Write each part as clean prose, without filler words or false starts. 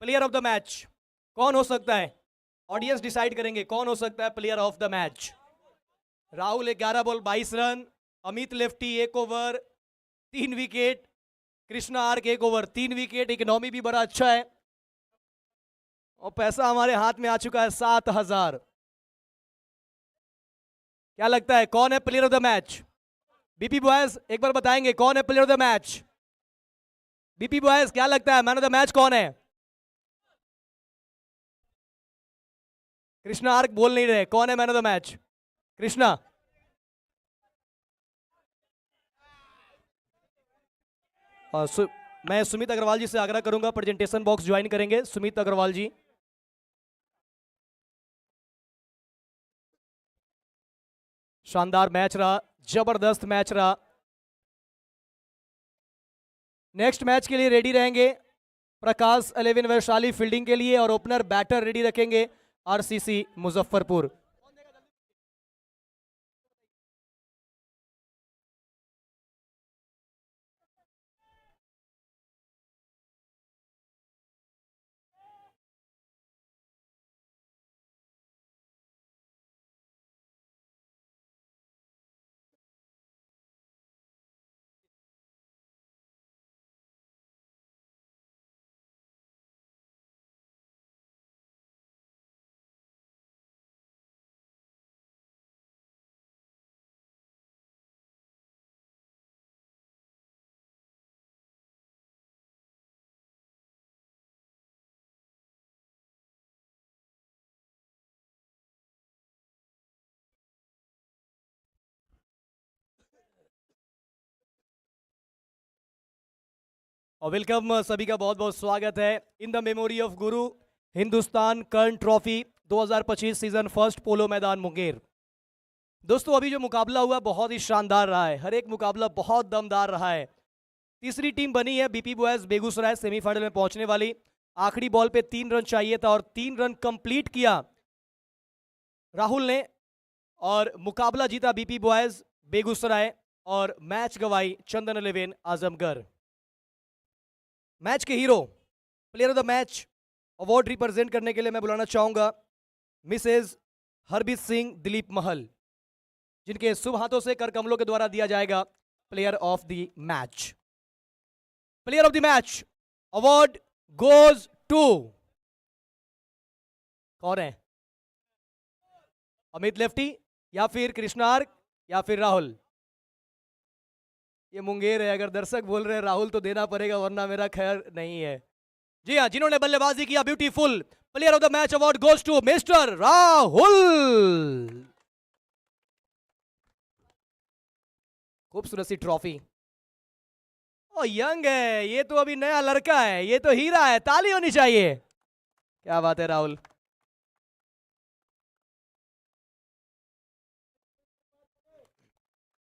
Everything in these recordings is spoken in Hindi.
प्लेयर ऑफ द मैच कौन हो सकता है? ऑडियंस डिसाइड करेंगे कौन हो सकता है player of the match. Rahul 11 ball 22 run, Amit lefty 1 over 3 wicket, Krishna arc 1 over 3 wicket, economy भी बड़ा अच्छा है और पैसा हमारे हाथ में आ चुका है 7,000। क्या लगता है कौन है player of the match? BP boys एक बार बताएंगे कौन है player of the match? BP boys क्या लगता है मैन ऑफ द मैच कौन है? कृष्णा आर्क बोल नहीं रहे, कौन है man of the match? Krishna. मैं सुमित अग्रवाल जी से आग्रह करूंगा प्रेजेंटेशन बॉक्स ज्वाइन करेंगे सुमित अग्रवाल जी। शानदार मैच रहा, जबरदस्त मैच रहा। नेक्स्ट मैच के लिए रेडी रहेंगे प्रकाश 11 वैशाली फील्डिंग के लिए और ओपनर बैटर रेडी रखेंगे आरसीसी मुजफ्फरपुर। और वेलकम सभी का बहुत बहुत स्वागत है in the memory of Guru Hindustan Karna trophy 2025 season first पोलो मैदान मुंगेर। दोस्तों अभी जो मुकाबला हुआ बहुत ही शानदार रहा है, हर एक मुकाबला बहुत दमदार रहा है। तीसरी टीम बनी है बीपी बॉयज बेगूसराय सेमीफाइनल में पहुंचने वाली। आखिरी बॉल पे 3 रन चाहिए था और 3 रन कंप्लीट किया राहुल ने और मुकाबला जीता बीपी बॉयज बेगूसराय और मैच गवाई चंदन 11 आजमगढ़। मैच के hero player of the match award represent करने के लिए मैं बुलाना चाहूंगा मिसेज हरबीत सिंह दिलीप महल, जिनके शुभ हाथों से कर कमलों के द्वारा दिया जाएगा player of the match. Player of the match award goes to, कौन है? अमित लेफ्टी या फिर कृष्णा आर्क या फिर राहुल? ये मुंगेर है, अगर दर्शक बोल रहे हैं राहुल तो देना पड़ेगा वरना मेरा खैर नहीं है। जी हाँ, जिन्होंने बल्लेबाजी किया beautiful, player of the match award goes to mister Rahul. खूबसूरत सी ट्रॉफी। ओ यंग है ये तो, अभी नया लड़का है ये तो, हीरा है, ताली होनी चाहिए। क्या बात है राहुल।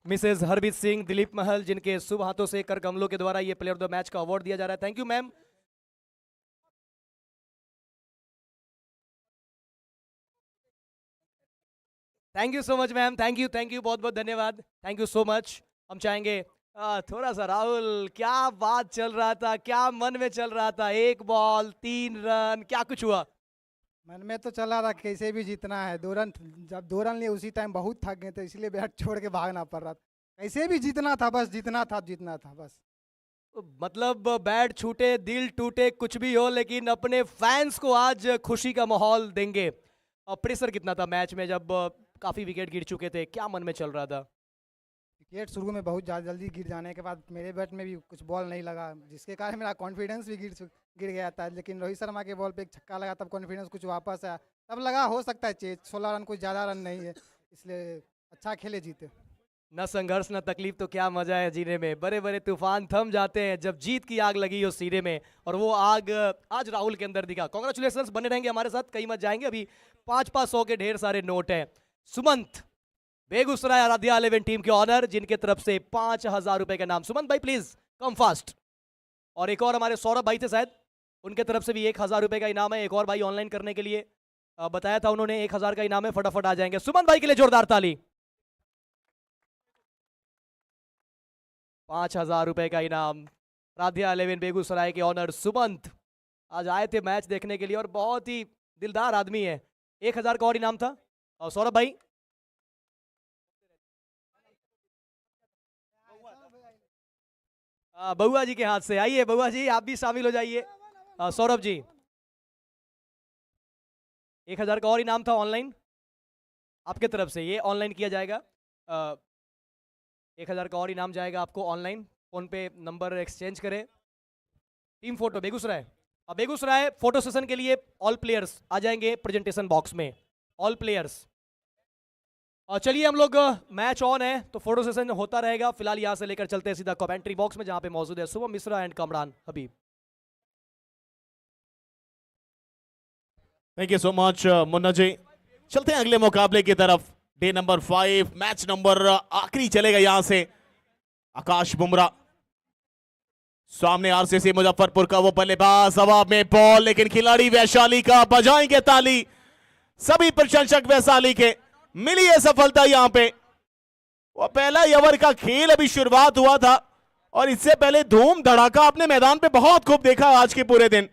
मिसेज हरबीत सिंह दिलीप महल, जिनके शुभ हाथों से कर कमलों के द्वारा ये प्लेयर ऑफ द मैच का अवार्ड दिया जा रहा है। Thank you ma'am. Thank you so much ma'am, thank you बहुत बहुत धन्यवाद, थैंक यू सो मच। हम चाहेंगे थोड़ा सा राहुल, क्या बात चल रहा था, क्या मन में चल रहा था? 1 बॉल 3 रन, क्या कुछ हुआ? मन में तो चला रहा कैसे भी जीतना है। 2 रन, जब 2 रन लिए उसी टाइम बहुत थक गए थे, इसलिए बैट छोड़ के भागना पड़ रहा था। कैसे भी जीतना था, बस जीतना था, जीतना था बस। मतलब बैट छूटे दिल टूटे कुछ भी हो, लेकिन अपने फैंस को आज खुशी का माहौल देंगे। प्रेशर कितना था मैच में जब काफी विकेट गिर चुके थे, क्या मन में चल रहा था? विकेट शुरू में बहुत ज़्यादा जल्दी गिर जाने के बाद मेरे बैट में भी कुछ बॉल नहीं लगा, जिसके कारण मेरा कॉन्फिडेंस भी गिर गया था। लेकिन रोहित शर्मा के बॉल पे एक छक्का लगा, तब कॉन्फिडेंस कुछ वापस आया। तब लगा हो सकता है चेज 16 रन कुछ ज़्यादा रन नहीं है, इसलिए अच्छा खेले जीते। न संघर्ष न तकलीफ तो क्या मजा है जीने में। बड़े बड़े तूफान थम जाते हैं जब जीत की आग लगी हो सीने में, और वो आग आज राहुल के अंदर दिखा। कांग्रेचुलेशंस, बने रहेंगे हमारे साथ, कहीं मत जाएंगे, अभी 500 के ढेर सारे नोट हैं। सुमंत बेगूसराय आराध्या 11 टीम के ऑनर, जिनके तरफ से 5,000 रुपए का नाम। सुमंत भाई प्लीज कम फास्ट। और एक और हमारे सौरभ भाई थे शायद, उनके तरफ से भी 1,000 रुपए का इनाम है। एक और भाई ऑनलाइन करने के लिए बताया था उन्होंने, 1,000 का इनाम है, फटाफट आ जाएंगे। सुमंत भाई के लिए जोरदार ताली। 5,000 रुपए का इनाम, राध्या 11 बेगूसराय के ऑनर सुमंत। आज आए थे मैच देखने के लिए और बहुत ही दिलदार आदमी है। 1000 का और इनाम था। और सौरभ भाई, बउआ जी के हाथ से आइए। बउआ जी आप भी शामिल हो जाइए। सौरभ जी, 1000 का और इनाम था ऑनलाइन आपके तरफ से, ये ऑनलाइन किया जाएगा। 1000 का और इनाम जाएगा आपको ऑनलाइन। फोन पे नंबर एक्सचेंज करें। Team photo Begusarai. Begusarai photo session के लिए ऑल प्लेयर्स आ जाएंगे प्रेजेंटेशन बॉक्स में। All players. और चलिए हम लोग, मैच ऑन है तो फोटो सेशन होता रहेगा। फिलहाल यहां से लेकर चलते हैं सीधा कमेंट्री बॉक्स में, जहां पे मौजूद है Shubham Mishra and Kamran Habib. Thank you so much Munna ji. चलते हैं अगले मुकाबले की तरफ। डे नंबर 5, मैच नंबर आखिरी चलेगा यहां से। आकाश बुमराह सामने, आरसीसी मुजफ्फरपुर का वो बल्लेबाज, हवा में बॉल, लेकिन खिलाड़ी वैशाली का बजाएंगे ताली। सभी प्रशंसक वैशाली के, मिली है सफलता यहां पे। वो पहला ओवर का खेल अभी शुरुआत हुआ था और इससे पहले धूम धड़ाका आपने मैदान पे बहुत खूब देखा आज के पूरे दिन।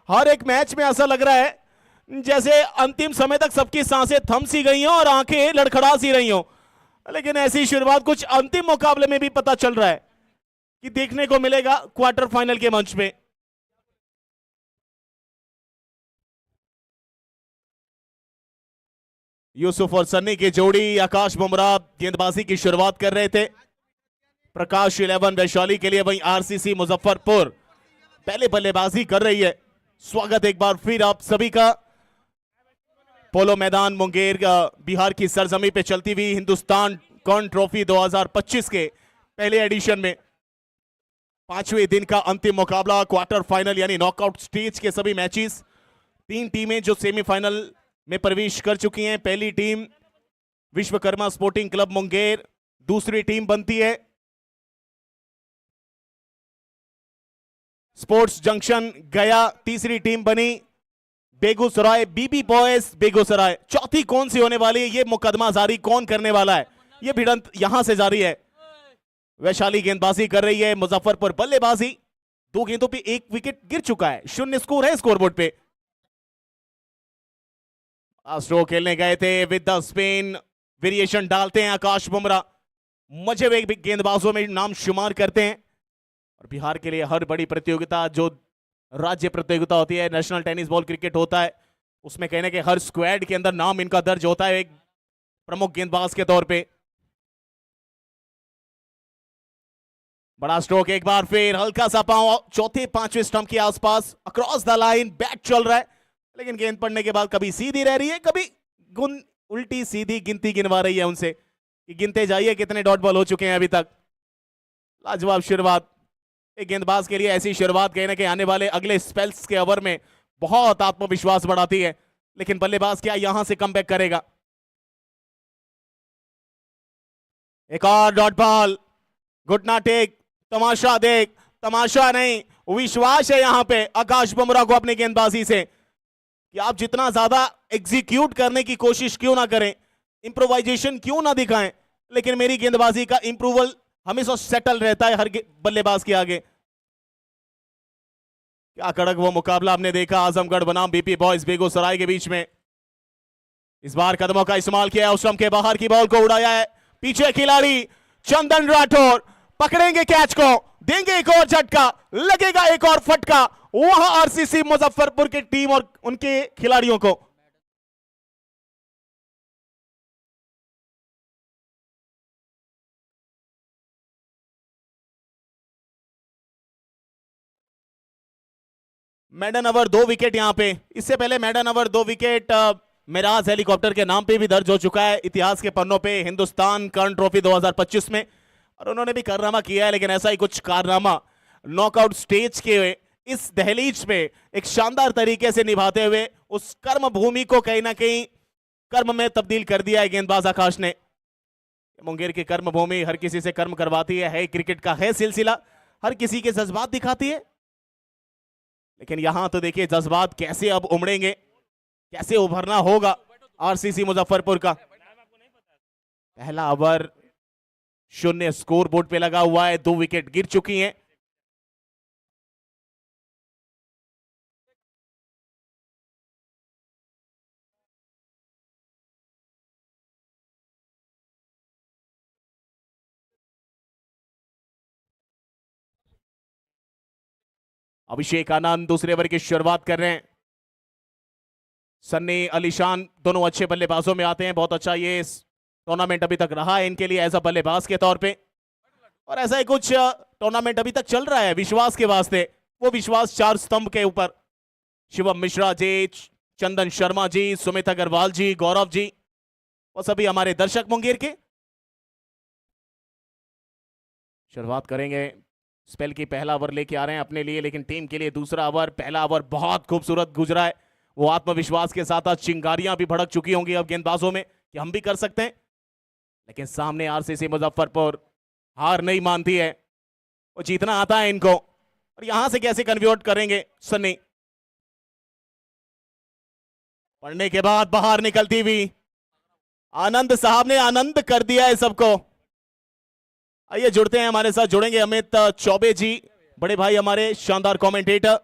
हर एक मैच में ऐसा लग रहा है जैसे अंतिम समय तक सबकी सांसें थम सी गई हों और आंखें लड़खड़ा सी रही हों। लेकिन ऐसी शुरुआत कुछ अंतिम मुकाबले में भी पता चल रहा है कि देखने को मिलेगा क्वार्टर फाइनल के मंच पे। यूसुफ और सन्नी की जोड़ी, आकाश बुमराह गेंदबाजी की शुरुआत कर रहे थे। प्रकाश 11 वैशाली के लिए, वहीं आरसीसी मुजफ्फरपुर पहले बल्लेबाजी कर रही है। स्वागत एक बार फिर आप सभी का। पोलो मैदान मुंगेर, बिहार की सरजमी पे चलती हुई हिंदुस्तान कर्ण ट्रॉफी 2025 के पहले एडिशन में 5वें दिन का अंतिम मुकाबला, क्वार्टर फाइनल यानी नॉकआउट स्टेज के सभी मैचेस। 3 टीमें जो सेमीफाइनल में प्रवेश कर चुकी हैं। पहली team Vishwakarma sporting club Munger, दूसरी टीम बनती है स्पोर्ट्स जंक्शन गया, तीसरी टीम बनी बेगूसराय बीबी बॉयज बेगूसराय। चौथी कौन सी होने वाली है, ये मुकदमा जारी कौन करने वाला है, ये भिड़ंत यहां से जारी है। वैशाली गेंदबाजी कर रही है, मुजफ्फरपुर बल्लेबाजी। 2 गेंदों पे 1 विकेट गिर चुका है, 0 स्कोर है स्कोरबोर्ड पे। स्ट्रोक खेलने गए थे विद द स्पिन, वेरिएशन डालते हैं आकाश बुमराह। मजे हुए गेंदबाजों में नाम शुमार करते हैं। और बिहार के लिए हर बड़ी प्रतियोगिता जो राज्य प्रतियोगिता होती है, नेशनल टेनिस बॉल क्रिकेट होता है, उसमें कहने के हर स्क्वाड के अंदर नाम इनका दर्ज होता है एक प्रमुख गेंदबाज के तौर पे। बड़ा स्ट्रोक एक बार फिर, हल्का सा पांव चौथे 5वें स्टंप के आसपास, अक्रॉस द लाइन, बैट चल रहा है, लेकिन गेंद पड़ने के बाद कभी सीधी रह रही है, कभी उल्टी सीधी गिनती गिनवा रही है उनसे कि गिनते जाइए कितने डॉट बॉल हो चुके हैं अभी तक। लाजवाब शुरुआत एक गेंदबाज के लिए। ऐसी शुरुआत कहने के आने वाले अगले स्पेल्स के ओवर में बहुत आत्मविश्वास बढ़ाती है। लेकिन बल्लेबाज क्या यहां से कमबैक करेगा? एक और डॉट बॉल, घुटना टेक, तमाशा देख, तमाशा नहीं, विश्वास है यहां पे आकाश बुमराह को अपनी गेंदबाजी से कि आप जितना ज्यादा एग्जीक्यूट करने की कोशिश क्यों ना करें, इंप्रोवाइजेशन क्यों ना दिखाएं, लेकिन मेरी गेंदबाजी का इंप्रूवल हमेशा सेटल रहता है हर बल्लेबाज के आगे। क्या कड़क वो मुकाबला हमने देखा आजमगढ़ बनाम बीपी बॉयज बेगूसराय के बीच में। इस बार कदमों का इस्तेमाल किया है, उस के बाहर की बॉल को उड़ाया है। पीछे खिलाड़ी चंदन राठौर पकड़ेंगे कैच को, देंगे एक और झटका, लगेगा एक और फटका वहां आरसीसी मुजफ्फरपुर की टीम और उनके खिलाड़ियों को। मैडन ओवर 2 विकेट यहां पे। इससे पहले maiden over 2 wicket Mirage helicopter के नाम पे भी दर्ज हो चुका है इतिहास के पन्नों पे हिंदुस्तान कर्ण ट्रॉफी 2025 में, और उन्होंने भी कारनामा किया है। लेकिन ऐसा ही कुछ कारनामा नॉकआउट स्टेज के इस दहलीज में एक शानदार तरीके से निभाते हुए उस कर्म भूमि को कहीं ना कहीं कर्म में तब्दील कर दिया है गेंदबाज आकाश ने। मुंगेर की कर्म भूमि हर किसी से कर्म करवाती है क्रिकेट का है सिलसिला, हर किसी के जज्बात दिखाती है। लेकिन यहां तो देखिए जज्बात कैसे अब उमड़ेंगे, कैसे उभरना होगा आरसीसी मुजफ्फरपुर का। पहला ओवर 0 स्कोर बोर्ड पे लगा हुआ है, 2 विकेट गिर चुकी हैं। अभिषेक आनंद दूसरे ओवर की शुरुआत कर रहे हैं। सन्नी, अलीशान दोनों अच्छे बल्लेबाजों में आते हैं। बहुत अच्छा ये टूर्नामेंट अभी तक रहा है इनके लिए एज अ बल्लेबाज के तौर पे, और ऐसा ही कुछ टूर्नामेंट अभी तक चल रहा है विश्वास के वास्ते। वो विश्वास 4 स्तंभ के ऊपर शिवम मिश्रा जी, चंदन शर्मा जी, सुमित अग्रवाल जी, गौरव जी, वो सभी हमारे दर्शक मुंगेर के। शुरुआत करेंगे, स्पेल की पहला ओवर लेके आ रहे हैं अपने लिए, लेकिन टीम के लिए दूसरा ओवर। पहला ओवर बहुत खूबसूरत गुजरा है। वो आत्मविश्वास के साथ आज चिंगारियां भी भड़क चुकी होंगी अब गेंदबाजों में कि हम भी कर सकते हैं, लेकिन सामने आरसीसी मुजफ्फरपुर हार नहीं मानती है। वो जीतना आता है इनको, और यहां से कैसे कन्वर्ट करेंगे सन्नी। पढ़ने के बाद बाहर निकलती हुई आनंद साहब ने आनंद कर दिया है सबको। आइए जुड़ते हैं, हमारे साथ जुड़ेंगे अमित चौबे जी, बड़े भाई हमारे शानदार कमेंटेटर।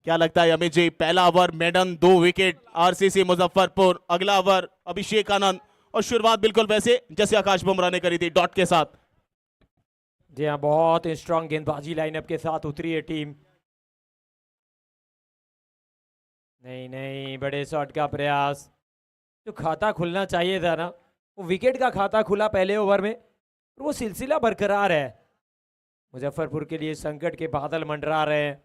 क्या लगता है अमित जी, पहला over maiden, 2 wicket RCC Muzaffarpur, अगला ओवर अभिषेक आनंद, और शुरुआत बिल्कुल वैसे जैसे आकाश बुमराह ने करी थी, डॉट के साथ। जी हाँ, बहुत स्ट्रांग गेंदबाजी लाइनअप के साथ उतरी है टीम। नहीं, बड़े शॉट का प्रयास, जो खाता खुलना चाहिए था ना, वो विकेट का खाता खुला पहले ओवर में, और वो सिलसिला बरकरार है। मुजफ्फरपुर के लिए संकट के बादल मंडरा रहे हैं।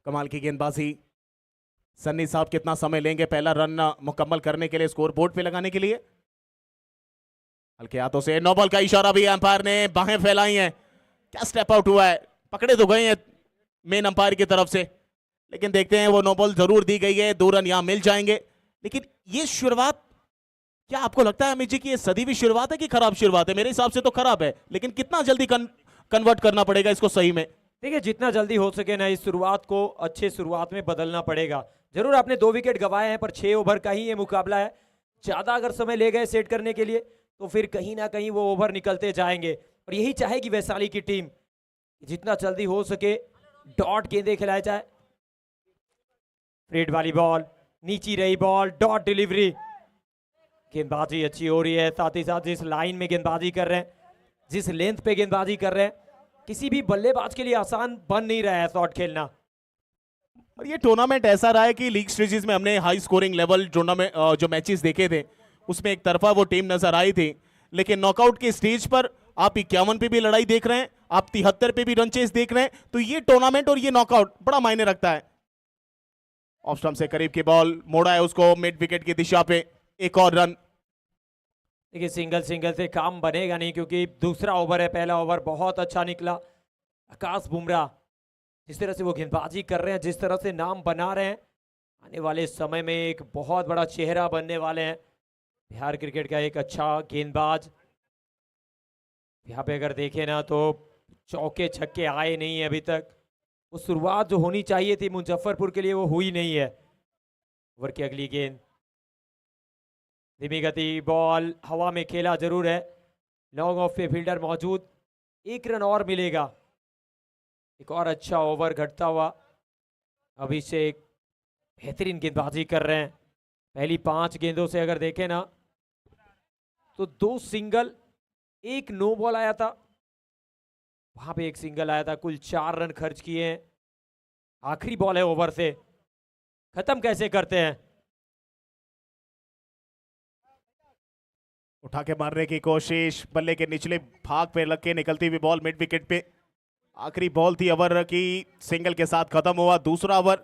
कमाल की गेंदबाजी। सन्नी साहब कितना समय लेंगे पहला रन मुकम्मल करने के लिए, स्कोर बोर्ड पे लगाने के लिए? हल्के हाथों से नो बॉल का इशारा भी अंपायर ने, बाहें फैलाई हैं। क्या स्टेप आउट हुआ है, पकड़े तो गए हैं मेन अंपायर की तरफ से, लेकिन देखते हैं वो नो बॉल जरूर दी गई है, 2 रन यहां मिल जाएंगे। लेकिन ये शुरुआत, क्या आपको लगता है अमित जी की ये सदी भी शुरुआत है कि खराब शुरुआत है? मेरे हिसाब से तो खराब है, लेकिन कितना जल्दी कन्वर्ट करना पड़ेगा इसको सही में? देखिए, जितना जल्दी हो सके ना, इस शुरुआत को अच्छे शुरुआत में बदलना पड़ेगा। जरूर आपने 2 विकेट गंवाए हैं, पर 6 ओवर का ही ये मुकाबला है। ज्यादा अगर समय ले गए सेट करने के लिए, तो फिर कहीं ना कहीं वो ओवर निकलते जाएंगे, और यही चाहेगी वैशाली की टीम, जितना जल्दी हो सके डॉट गेंदे खिलाए जाए। फ्रेड वाली बॉल, नीची रही बॉल, डॉट डिलीवरी। गेंदबाजी अच्छी हो रही है, साथ ही साथ जिस लाइन में गेंदबाजी कर रहे हैं, जिस लेंथ पे गेंदबाजी कर रहे हैं, किसी भी बल्लेबाज के लिए आसान बन नहीं रहा है शॉट खेलना। और ये टूर्नामेंट ऐसा रहा है कि लीग स्टेजेस में हमने हाई स्कोरिंग लेवल टूर्नामेंट जो मैचेस देखे थे, उसमें एक तरफा वो टीम नजर आई थी, लेकिन नॉकआउट के स्टेज पर आप 51 पे भी लड़ाई देख रहे हैं, आप 73 पे भी रन चेस देख रहे हैं, तो ये टूर्नामेंट और ये नॉकआउट बड़ा मायने रखता है। ऑफ स्टंप से करीब की बॉल, मोड़ा है उसको मिड विकेट की दिशा पे, एक और रन। देखिए, सिंगल से काम बनेगा नहीं, क्योंकि दूसरा ओवर है। पहला ओवर बहुत अच्छा निकला। आकाश बुमराह जिस तरह से वो गेंदबाजी कर रहे हैं, जिस तरह से नाम बना रहे हैं, आने वाले समय में एक बहुत बड़ा चेहरा बनने वाले हैं बिहार क्रिकेट का, एक अच्छा गेंदबाज। यहाँ पे अगर देखें ना, तो चौके छक्के आए नहीं है अभी तक। वो शुरुआत जो होनी चाहिए थी मुजफ्फरपुर के लिए, वो हुई नहीं है। ओवर की अगली गेंद, धीमी गति बॉल, हवा में खेला जरूर है, लॉन्ग ऑफ पे फील्डर मौजूद, 1 रन और मिलेगा। एक और अच्छा ओवर घटता हुआ। अभिषेक बेहतरीन गेंदबाजी कर रहे हैं। पहली 5 गेंदों से अगर देखें ना, तो 2 सिंगल, 1 नो बॉल आया था, वहां पे 1 सिंगल आया था। कुल 4 रन खर्च किए हैं। आखिरी बॉल है ओवर से, खत्म कैसे करते हैं? उठा के मारने की कोशिश, बल्ले के निचले भाग पे लग के निकलती हुई बॉल मिड विकेट पे। आखिरी बॉल थी ओवर की, सिंगल के साथ खत्म हुआ दूसरा ओवर।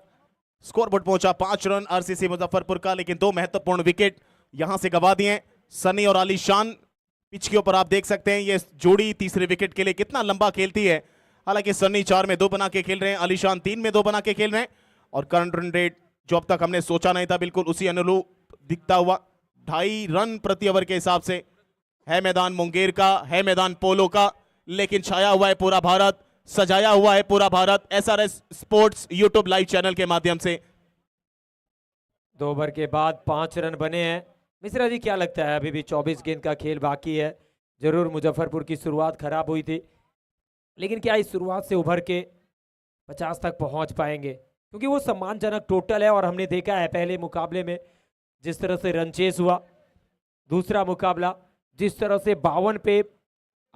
स्कोरबोर्ड पहुंचा 5 रन आरसीसी मुजफ्फरपुर का, लेकिन 2 महत्वपूर्ण विकेट यहां से गवा दिए सनी और आलीशान। पिच के ऊपर आप देख सकते हैं ये जोड़ी तीसरे विकेट के लिए कितना लंबा खेलती है। हालांकि सनी 4 में 2 बना के खेल रहे हैं, आलीशान 3 में 2 बना के खेल रहे हैं, और करंट रन रेट जो अब तक हमने सोचा नहीं था, बिल्कुल उसी अनुरूप दिखता हुआ 2.5 रन प्रति ओवर के हिसाब से है मैदान मुंगेर का, है मैदान पोलो का, लेकिन छाया हुआ है पूरा भारत, सजाया हुआ है पूरा Bharat SRS sports YouTube live channel के माध्यम से। 2 ओवर के बाद 5 रन बने हैं। मिश्रा जी, क्या लगता है, अभी भी 24 गेंद का खेल बाकी है? जरूर मुजफ्फरपुर की शुरुआत खराब हुई थी, लेकिन क्या इस शुरुआत से उभर के 50 तक पहुंच पाएंगे? क्योंकि वो सम्मानजनक टोटल है और हमने देखा है पहले मुकाबले में जिस तरह से रन चेस हुआ, दूसरा मुकाबला जिस तरह से 52 पे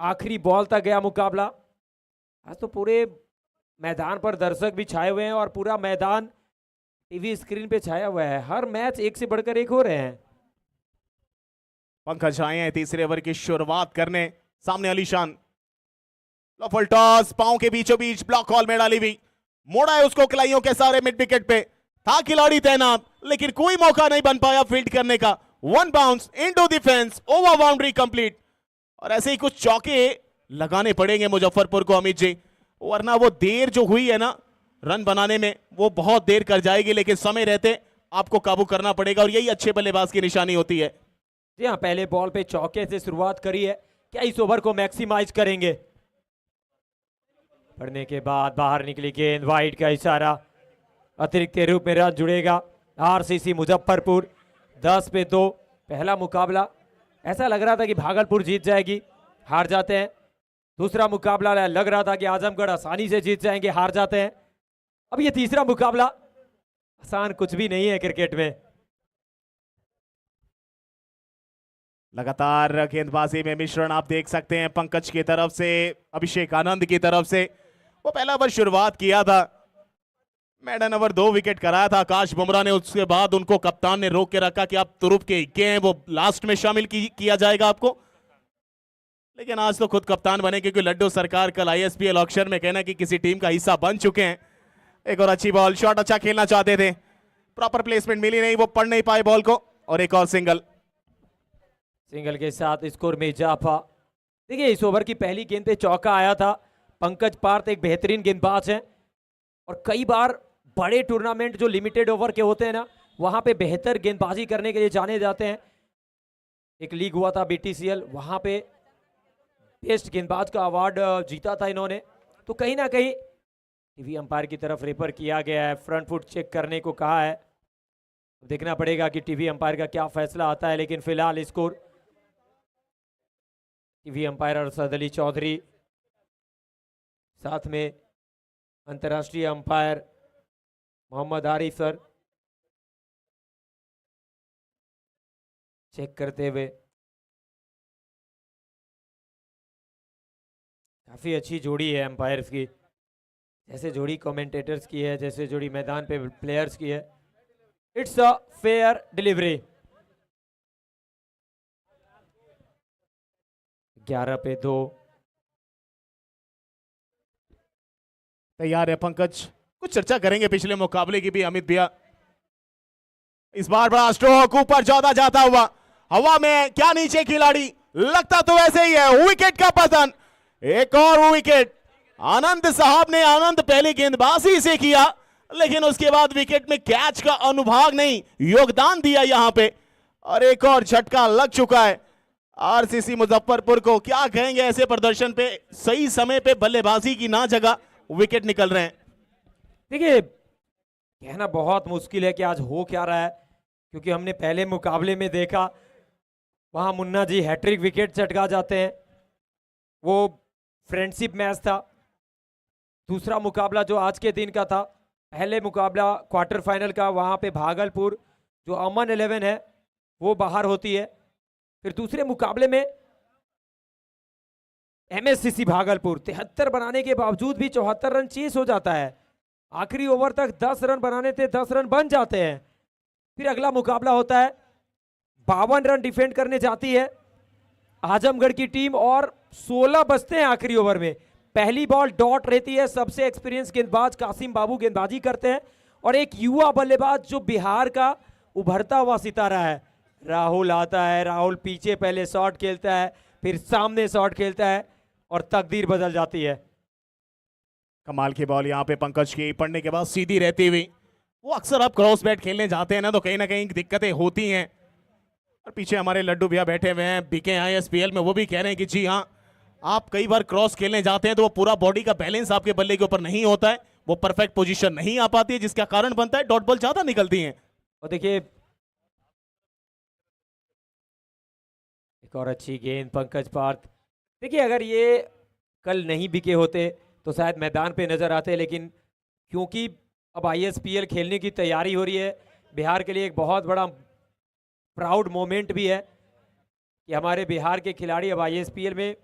आखिरी बॉल तक गया मुकाबला। आज तो पूरे मैदान पर दर्शक भी छाए हुए हैं और पूरा मैदान टीवी स्क्रीन पे छाया हुआ है। हर मैच एक से बढ़कर एक हो रहे हैं। पंकज आए हैं तीसरे ओवर की शुरुआत करने। सामने अलीशान, लॉफल टॉस, पांव के बीचों बीच ब्लॉक कॉल में डाली हुई, मोड़ा है उसको कलाइयों के सारे मिड विकेट पे। था खिलाड़ी तैनात लेकिन कोई मौका नहीं बन पाया फील्ड करने का। One bounce into the fence, over boundary complete. और ऐसे ही कुछ चौके लगाने पड़ेंगे मुजफ्फरपुर को अमित जी, वरना वो देर जो हुई है ना रन बनाने में वो बहुत देर कर जाएगी। लेकिन समय रहते आपको काबू करना पड़ेगा और यही अच्छे बल्लेबाज की निशानी होती है। जी हाँ, पहले बॉल पे चौके से शुरुआत करी है, क्या इस ओवर को मैक्सिमाइज करेंगे? पढ़ने के बाद बाहर निकली गेंद, वाइड का इशारा, अतिरिक्त के रूप में रन जुड़ेगा आरसीसी मुजफ्फरपुर 10 पे 2। पहला मुकाबला ऐसा लग रहा था कि भागलपुर जीत जाएगी, हार जाते हैं। दूसरा मुकाबला लग रहा था कि आजमगढ़ आसानी से जीत जाएंगे, हार जाते हैं। अब ये तीसरा मुकाबला, आसान कुछ भी नहीं है क्रिकेट में। लगातार गेंदबाजी में मिश्रण आप देख सकते हैं पंकज की तरफ से, अभिषेक आनंद की तरफ से। वो पहला ओवर शुरुआत किया था, मैडन ओवर 2 विकेट कराया था आकाश बुमराह ने। उसके बाद उनको कप्तान ने रोक के रखा कि आप तुरुप के हैं, वो लास्ट में शामिल किया जाएगा आपको। लेकिन आज तो खुद कप्तान बने क्योंकि लड्डू सरकार कल आईएसपीएल ऑक्शन में कहना कि किसी टीम का हिस्सा बन चुके हैं। एक और अच्छी बॉल, शॉट अच्छा खेलना चाहते थे, प्रॉपर प्लेसमेंट मिली नहीं, वो पढ़ नहीं पाए बॉल को। और एक और सिंगल के साथ स्कोर में इजाफा। देखिए इस ओवर की पहली गेंद पे चौका आया था। पंकज पार्थ एक बेहतरीन गेंदबाज हैं और कई बार बड़े टूर्नामेंट जो लिमिटेड ओवर के होते हैं ना, वहां पे बेहतर गेंदबाजी करने के लिए जाने जाते हैं। एक लीग हुआ था बीटीसीएल, वहां पे बेस्ट गेंदबाज का अवार्ड जीता था इन्होंने। तो कहीं ना कहीं टीवी अंपायर की तरफ रेफर किया गया है, फ्रंट फुट चेक करने को कहा है। देखना पड़ेगा कि टीवी अंपायर का क्या फैसला आता है। लेकिन फिलहाल score TV umpire Arshad Ali Chaudhary, साथ में अंतर्राष्ट्रीय umpire Mohammad Arif sir check करते हुए। काफी अच्छी जोड़ी है अंपायर्स की, जैसे जोड़ी कमेंटेटर्स की है, जैसे जोड़ी मैदान पे प्लेयर्स की है। It's a fair delivery. 11 पे 2। तैयार है पंकज, कुछ चर्चा करेंगे पिछले मुकाबले की भी अमित भैया। इस बार बड़ा स्ट्रोक ऊपर ज्यादा जाता हुआ, हवा में क्या नीचे खिलाड़ी, लगता तो ऐसे ही है। विकेट का पतन, एक और विकेट। आनंद साहब ने आनंद पहले गेंदबाजी से किया लेकिन उसके बाद विकेट में कैच का अनुभाग नहीं, योगदान दिया यहां पे। और एक और झटका लग चुका है आरसीसी मुजफ्फरपुर को। क्या कहेंगे ऐसे प्रदर्शन पे, सही समय पे बल्लेबाजी की ना जगह विकेट निकल रहे हैं। देखिए कहना बहुत मुश्किल है कि आज हो क्या रहा है, क्योंकि हमने पहले मुकाबले में देखा वहां मुन्ना जी हैट्रिक विकेट चटका जाते हैं, वो फ्रेंडशिप मैच था। दूसरा मुकाबला जो आज के दिन का था, पहले मुकाबला क्वार्टर फाइनल का, वहां पे भागलपुर जो अमन 11 है वो बाहर होती है। फिर दूसरे मुकाबले में एमएससीसी भागलपुर 73 बनाने के बावजूद भी 74 रन चेस हो जाता है। आखिरी ओवर तक 10 रन बनाने थे, 10 रन बन जाते हैं। फिर अगला मुकाबला होता है, 52 रन डिफेंड करने जाती है आजमगढ़ की टीम और 16 बचते हैं आखिरी ओवर में। पहली बॉल डॉट रहती है, सबसे एक्सपीरियंस गेंदबाज कासिम बाबू गेंदबाजी करते हैं और एक युवा बल्लेबाज जो बिहार का उभरता हुआ सितारा है राहुल आता है। राहुल पीछे पहले शॉट खेलता है, फिर सामने शॉट खेलता है और तकदीर बदल जाती है। कमाल की बॉल यहाँ पे पंकज की, पढ़ने के बाद सीधी रहती हुई। वो अक्सर आप क्रॉस बैट खेलने जाते हैं ना तो कहीं ना कहीं दिक्कतें होती हैं। और पीछे हमारे लड्डू भैया बैठे हुए हैं बीके आईएसपीएल में, वो भी कह रहे हैं कि जी हाँ, आप कई बार क्रॉस खेलने जाते हैं तो वो पूरा बॉडी का बैलेंस आपके बल्ले के ऊपर नहीं होता है, वो परफेक्ट पोजीशन नहीं आ पाती है, जिसका कारण बनता है डॉट बॉल ज्यादा निकलती हैं। और देखिए एक और अच्छी गेंद पंकज पार्थ। देखिए अगर ये कल नहीं बिके होते तो शायद मैदान पे नजर आते, लेकिन क्योंकि अब ISPL खेलने की तैयारी हो रही है। बिहार के लिए एक बहुत बड़ा प्राउड मोमेंट भी है कि हमारे बिहार के खिलाड़ी अब ISPL में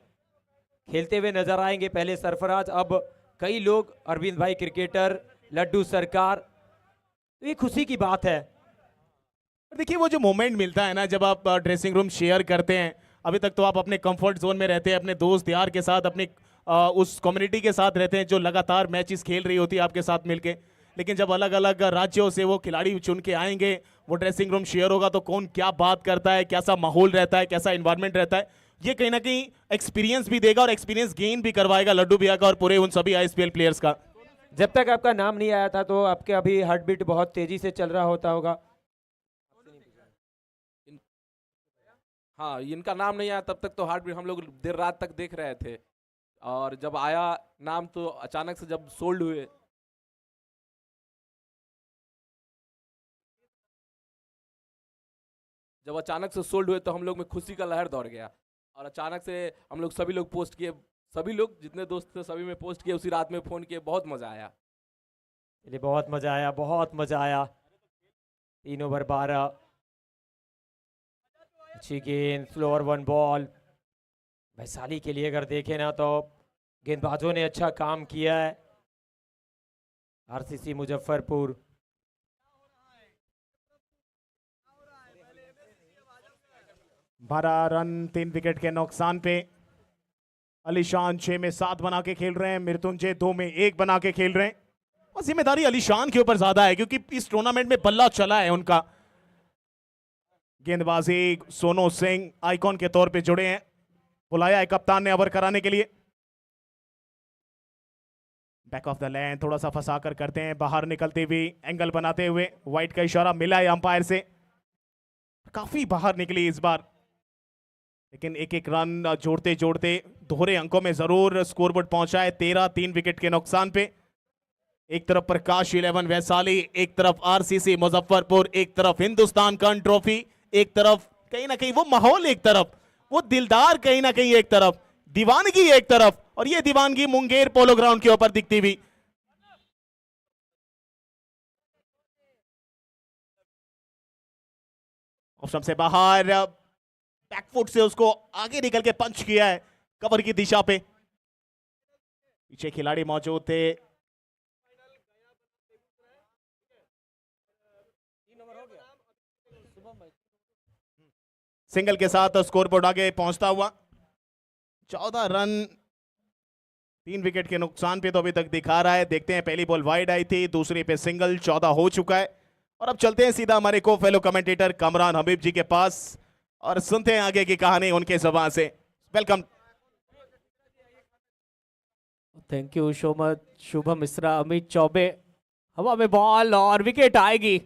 खेलते हुए नजर आएंगे। पहले सरफराज, अब कई लोग, अरविंद भाई क्रिकेटर, लड्डू सरकार। तो ये खुशी की बात है। और देखिए वो जो मोमेंट मिलता है ना, जब आप ड्रेसिंग रूम शेयर करते हैं, अभी तक तो आप अपने कंफर्ट जोन में रहते हैं, अपने दोस्त यार के साथ, अपनी उस कम्युनिटी के साथ रहते हैं जो लगातार मैचेस खेल रही होती है आपके साथ मिलके। लेकिन जब अलग अलग राज्यों से वो खिलाड़ी चुन के आएंगे, वो ड्रेसिंग रूम शेयर होगा, तो कौन क्या बात करता है, कैसा माहौल रहता है, कैसा इन्वायरमेंट रहता है, ये कहीं ना कहीं एक्सपीरियंस भी देगा और एक्सपीरियंस गेन भी करवाएगा लड्डू भैया का और पूरे उन सभी ISPL प्लेयर्स का। जब तक आपका नाम नहीं आया था तो आपके अभी हार्ट बीट बहुत तेजी से चल रहा होता होगा। हाँ, इनका नाम नहीं आया तब तक तो हार्ट बीट हम लोग देर रात तक देख रहे थे, और जब आया नाम तो अचानक से जब सोल्ड हुए, जब अचानक से सोल्ड हुए तो हम लोग में खुशी का लहर दौड़ गया। और अचानक से हम लोग सभी लोग पोस्ट किए, सभी लोग जितने दोस्त थे सभी में पोस्ट किए, उसी रात में फ़ोन किए, बहुत मज़ा आया। चलिए, बहुत मजा आया, बहुत मजा आया। 3 ओवर 12, अच्छी गेंद, स्लोअर 1 बॉल। वैशाली के लिए अगर देखें ना तो गेंदबाजों ने अच्छा काम किया है। RCC मुजफ्फरपुर। बारह रन 3 विकेट के नुकसान पे। अलीशान 6 में 7 बना के खेल रहे हैं, मृत्युंजय 2 में 1 बना के खेल रहे हैं। और जिम्मेदारी अलीशान के ऊपर ज्यादा है क्योंकि इस टूर्नामेंट में बल्ला चला है उनका। गेंदबाजी सोनू सिंह आइकॉन के तौर पे जुड़े हैं, बुलाया है कप्तान ने ओवर कराने के लिए। बैक ऑफ द लाइन थोड़ा सा फंसा कर करते हैं, बाहर निकलते हुए एंगल बनाते हुए, वाइट का इशारा मिला है अंपायर से, काफी बाहर निकली इस बार, लेकिन एक एक रन जोड़ते जोड़ते दोहरे अंकों में जरूर स्कोरबोर्ड पहुंचा है। 13 3 विकेट के नुकसान पे। एक तरफ प्रकाश 11 वैशाली, एक तरफ RCC मुजफ्फरपुर, एक तरफ हिंदुस्तान कर्न ट्रॉफी, एक तरफ कहीं ना कहीं वो माहौल, एक तरफ वो दिलदार, कहीं ना कहीं एक तरफ दीवानगी, एक तरफ, और ये दीवानगी मुंगेर पोलो ग्राउंड के ऊपर दिखती हुई। ऑप्शन से बाहर, बैकफुट से उसको आगे निकल के पंच किया है कवर की दिशा पे। पीछे खिलाड़ी मौजूद थे। सिंगल के साथ स्कोरबोर्ड आगे पहुंचता हुआ 14 रन 3 विकेट के नुकसान पे तो अभी तक दिखा रहा है। देखते हैं, पहली बॉल वाइड आई थी, दूसरी पे सिंगल, 14 हो चुका है। और अब चलते हैं सीधा हमारे को फेलो कमेंटेटर कमरान हबीब जी के पास और सुनते हैं आगे की कहानी उनके ज़बान से। Welcome. Thank you so much Shubham Mishra, Amit Choubey. हवा में बॉल और विकेट आएगी।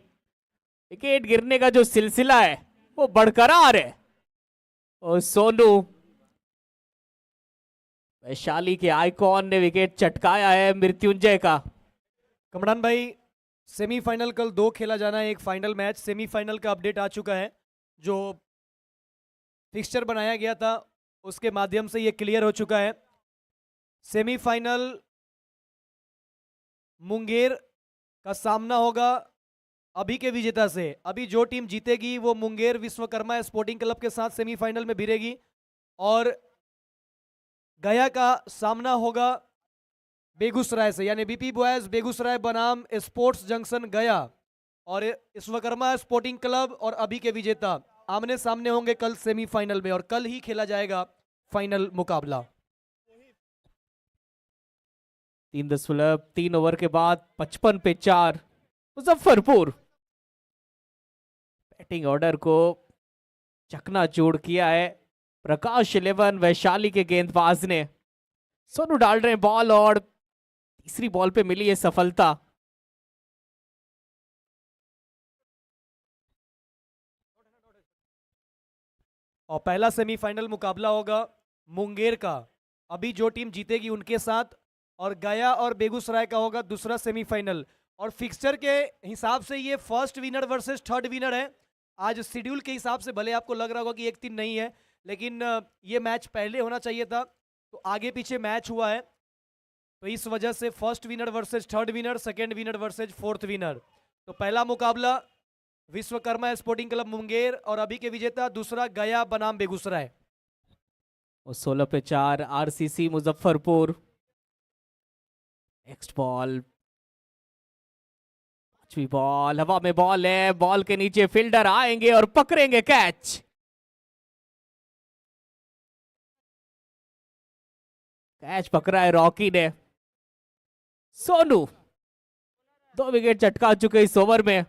विकेट गिरने का जो सिलसिला है वो बरकरार है और सोनू वैशाली के आइकॉन ने विकेट चटकाया है मृत्युंजय का। कमरान भाई, सेमीफाइनल कल 2 खेला जाना है, एक फाइनल मैच। सेमीफाइनल का अपडेट आ चुका है, जो फिक्सचर बनाया गया था उसके माध्यम से ये क्लियर हो चुका है। सेमीफाइनल मुंगेर का सामना होगा अभी के विजेता से। अभी जो टीम जीतेगी वो मुंगेर विश्वकर्मा स्पोर्टिंग क्लब के साथ सेमीफाइनल में भिड़ेगी, और गया का सामना होगा बेगूसराय से, यानी बीपी बॉयज बेगूसराय बनाम स्पोर्ट्स जंक्शन गया, और विश्वकर्मा स्पोर्टिंग क्लब और अभी के विजेता आमने सामने होंगे कल सेमीफाइनल में, और कल ही खेला जाएगा फाइनल मुकाबला। 3 ओवर के बाद 55 पे 4 मुजफ्फरपुर। बैटिंग ऑर्डर को चकनाचूर किया है प्रकाश 11 वैशाली के गेंदबाज ने। सोनू डाल रहे हैं बॉल और तीसरी बॉल पे मिली है सफलता। और पहला सेमीफाइनल मुकाबला होगा मुंगेर का अभी जो टीम जीतेगी उनके साथ, और गया और बेगूसराय का होगा दूसरा सेमीफाइनल। और फिक्सचर के हिसाब से ये first winner versus third winner है। आज शेड्यूल के हिसाब से भले आपको लग रहा होगा कि 1-3 नहीं है, लेकिन ये मैच पहले होना चाहिए था, तो आगे पीछे मैच हुआ है। तो इस वजह से first winner versus third winner, second winner versus fourth winner. तो पहला मुकाबला विश्वकर्मा स्पोर्टिंग क्लब मुंगेर और अभी के विजेता दूसरा गया बनाम बेगूसराय। और 16 पे 4 आरसीसी मुजफ्फरपुर। नेक्स्ट बॉल, पांचवी बॉल, हवा में बॉल है, बॉल के नीचे फील्डर आएंगे और पकड़ेंगे कैच। कैच पकड़ा है रॉकी ने। सोनू 2 विकेट चटका चुके इस ओवर में।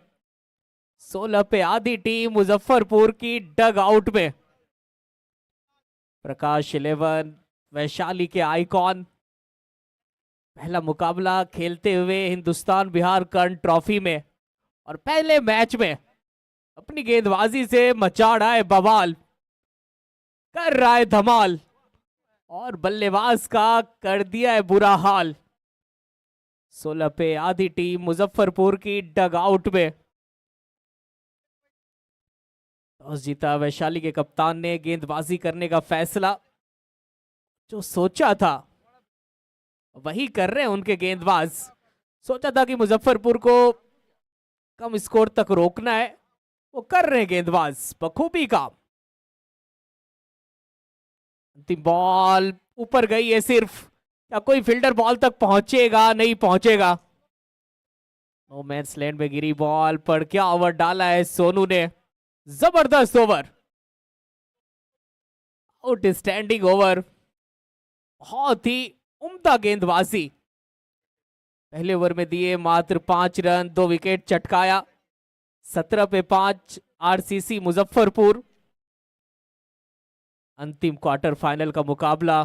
16 पे आधी टीम मुजफ्फरपुर की डग आउट में। प्रकाश 11 वैशाली के आइकॉन पहला मुकाबला खेलते हुए हिंदुस्तान बिहार कर्ण ट्रॉफी में और पहले मैच में अपनी गेंदबाजी से मचा रहा है बवाल, कर रहा है धमाल और बल्लेबाज का कर दिया है बुरा हाल। 16 पे आधी टीम मुजफ्फरपुर की डग आउट में। टॉस जीता वैशाली के कप्तान ने गेंदबाजी करने का फैसला, जो सोचा था वही कर रहे हैं उनके गेंदबाज। सोचा था कि मुजफ्फरपुर को कम स्कोर तक रोकना है, वो कर रहे हैं गेंदबाज बखूबी काम। अंतिम बॉल ऊपर गई है सिर्फ, क्या कोई फील्डर बॉल तक पहुंचेगा? नहीं पहुंचेगा। नो मैंस लैंड में गिरी बॉल पर क्या ओवर डाला है सोनू ने, जबरदस्त ओवर, आउटस्टैंडिंग ओवर, बहुत ही उम्दा गेंदबाजी। पहले ओवर में दिए मात्र 5 रन, 2 विकेट चटकाया। 17 पे 5 आरसीसी मुजफ्फरपुर। अंतिम क्वार्टर फाइनल का मुकाबला।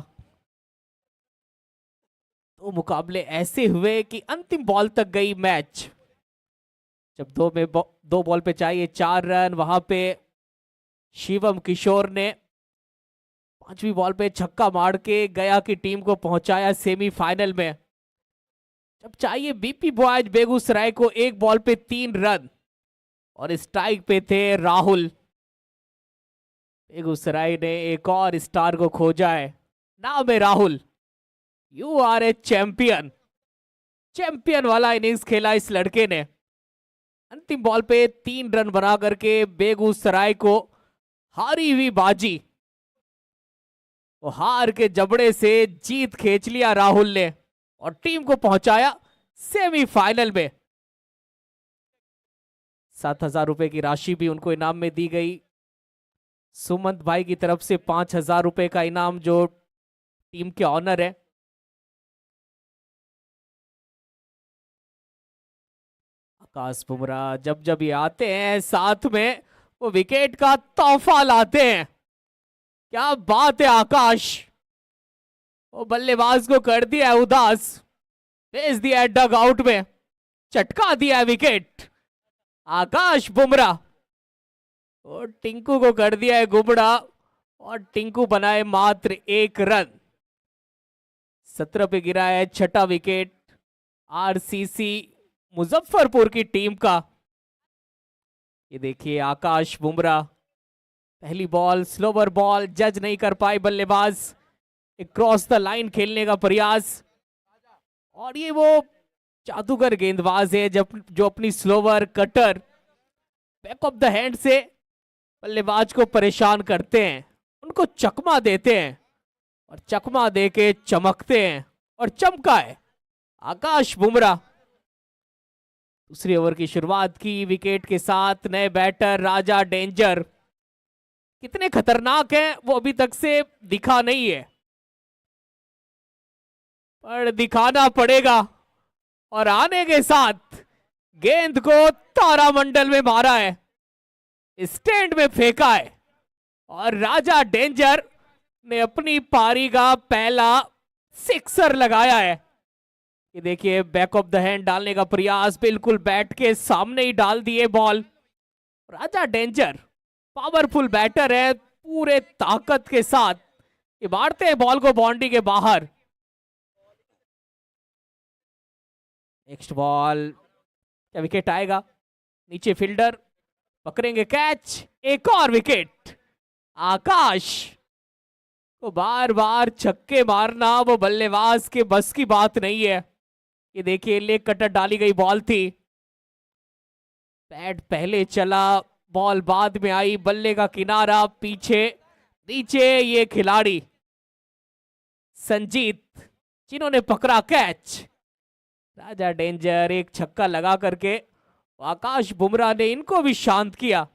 2 मुकाबले ऐसे हुए कि अंतिम बॉल तक गई मैच। जब 2 बॉल पे चाहिए 4 रन, वहां पे शिवम किशोर ने 5वीं बॉल पे छक्का मार के गया की टीम को पहुंचाया सेमीफाइनल में। जब चाहिए बीपी बॉयज बेगूसराय को 1 बॉल पे 3 रन और स्ट्राइक पे थे राहुल। बेगूसराय ने एक और स्टार को खोजा है, नाम है Rahul. You are a champion. Champion वाला इनिंग्स खेला इस लड़के ने। अंतिम बॉल पे 3 रन बना करके बेगूसराय को हारी हुई बाजी, वो हार के जबड़े से जीत खींच लिया राहुल ने और टीम को पहुंचाया सेमीफाइनल में। 7,000 रुपए की राशि भी उनको इनाम में दी गई। सुमंत भाई की तरफ से 5,000 रुपए का इनाम, जो टीम के ऑनर है। आकाश बुमराह जब जब ये आते हैं साथ में वो विकेट का तोहफा लाते हैं। क्या बात है आकाश, वो बल्लेबाज को कर दिया है उदास, भेज दिया है डग आउट में, चटका दिया है विकेट। आकाश बुमराह और टिंकू को कर दिया है गुमड़ा और टिंकू बनाए मात्र 1 रन। 17 पे गिरा है 6ठा विकेट आरसीसी मुजफ्फरपुर की टीम का। ये देखिए आकाश बुमराह, पहली बॉल स्लोवर बॉल, जज नहीं कर पाए बल्लेबाज। एक क्रॉस द लाइन खेलने का प्रयास, और ये वो जादूगर गेंदबाज है जो अपनी slower cutter back of the hand से बल्लेबाज को परेशान करते हैं, उनको चकमा देते हैं और चकमा देके चमकते हैं, और चमका है आकाश बुमराह। दूसरी ओवर की शुरुआत की विकेट के साथ नए बैटर राजा डेंजर। कितने खतरनाक हैं वो अभी तक से दिखा नहीं है, पर दिखाना पड़ेगा। और आने के साथ गेंद को तारामंडल में मारा है, स्टैंड में फेंका है और राजा डेंजर ने अपनी पारी का पहला सिक्सर लगाया है। ये देखिए बैक ऑफ द हैंड डालने का प्रयास, बिल्कुल बैट के सामने ही डाल दिए बॉल। राजा डेंजर पावरफुल बैटर है, पूरे ताकत के साथ ये मारते हैं बॉल को बाउंड्री के बाहर। नेक्स्ट बॉल, क्या विकेट आएगा? नीचे फील्डर पकड़ेंगे कैच, एक और विकेट। आकाश तो बार बार छक्के मारना वो बल्लेबाज के बस की बात नहीं है। ये देखिए लेग कटर डाली गई बॉल थी, पैड पहले चला, बॉल बाद में आई, बल्ले का किनारा पीछे नीचे। ये खिलाड़ी संजीत जिन्होंने पकड़ा कैच, राजा डेंजर एक छक्का लगा करके आकाश बुमराह ने इनको भी शांत किया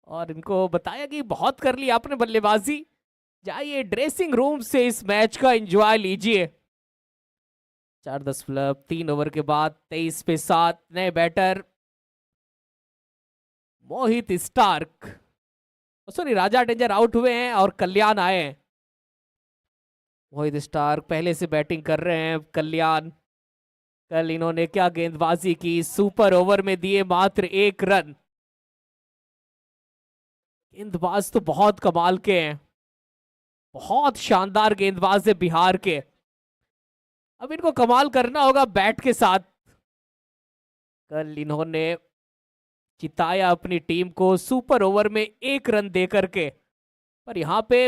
और इनको बताया कि बहुत कर ली आपने बल्लेबाजी, जाइए ड्रेसिंग रूम से इस मैच का एंजॉय लीजिए। 4-3 ओवर के बाद 23 पे 7 नए बैटर मोहित स्टार्क, सॉरी राजा डेंजर आउट हुए हैं और कल्याण आए हैं। मोहित स्टार्क पहले से बैटिंग कर रहे हैं। कल्याण कल इन्होंने क्या गेंदबाजी की, सुपर ओवर में दिए मात्र 1 रन। गेंदबाज तो बहुत कमाल के हैं, बहुत शानदार गेंदबाज है बिहार के। अब इनको कमाल करना होगा बैट के साथ। कल इन्होंने जिताया अपनी टीम को सुपर ओवर में 1 रन दे करके, पर यहां पे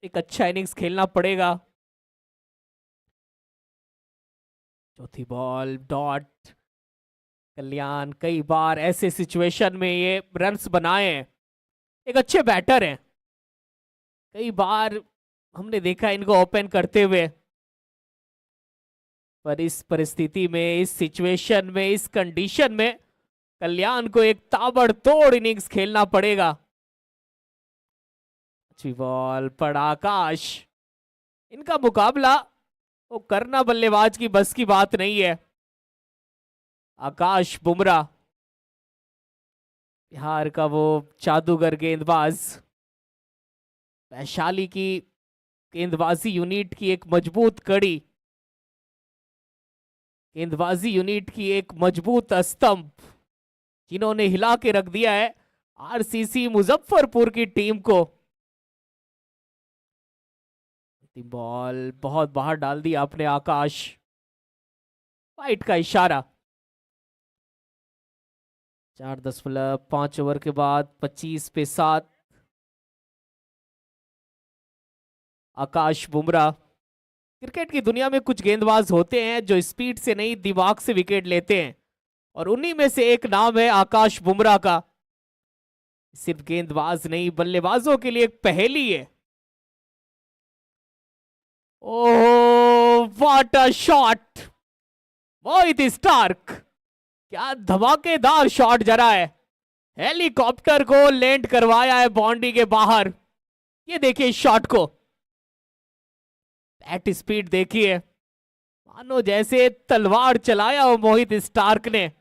एक अच्छा इनिंग्स खेलना पड़ेगा। चौथी बॉल डॉट। कल्याण कई बार ऐसे सिचुएशन में ये रन्स बनाए हैं, एक अच्छे बैटर हैं, कई बार हमने देखा इनको ओपन करते हुए, पर इस परिस्थिति में, इस सिचुएशन में, इस कंडीशन में कल्याण को एक ताबड़तोड़ इनिंग्स खेलना पड़ेगा। अच्छी बॉल पर आकाश, इनका मुकाबला वो करना बल्लेबाज की बस की बात नहीं है। आकाश बुमराह बिहार का वो जादूगर गेंदबाज, वैशाली की गेंदबाजी यूनिट की एक मजबूत कड़ी, गेंदबाजी यूनिट की एक मजबूत स्तंभ, जिन्होंने हिला के रख दिया है आरसीसी मुजफ्फरपुर की टीम को। बॉल बहुत बाहर डाल दी आपने आकाश, वाइट का इशारा। 4-5 ओवर के बाद 25 पे 7 आकाश बुमराह। क्रिकेट की दुनिया में कुछ गेंदबाज होते हैं जो स्पीड से नहीं दिमाग से विकेट लेते हैं, और उन्हीं में से एक नाम है आकाश बुमराह का। सिर्फ गेंदबाज नहीं, बल्लेबाजों के लिए एक पहेली है। Oh what a shot, Mohit Starc, क्या धमाकेदार शॉट जरा है, हेलीकॉप्टर को लैंड करवाया है बाउंड्री के बाहर। ये देखिए शॉट को, बैट स्पीड देखिए, मानो जैसे तलवार चलाया हो मोहित स्टार्क ने,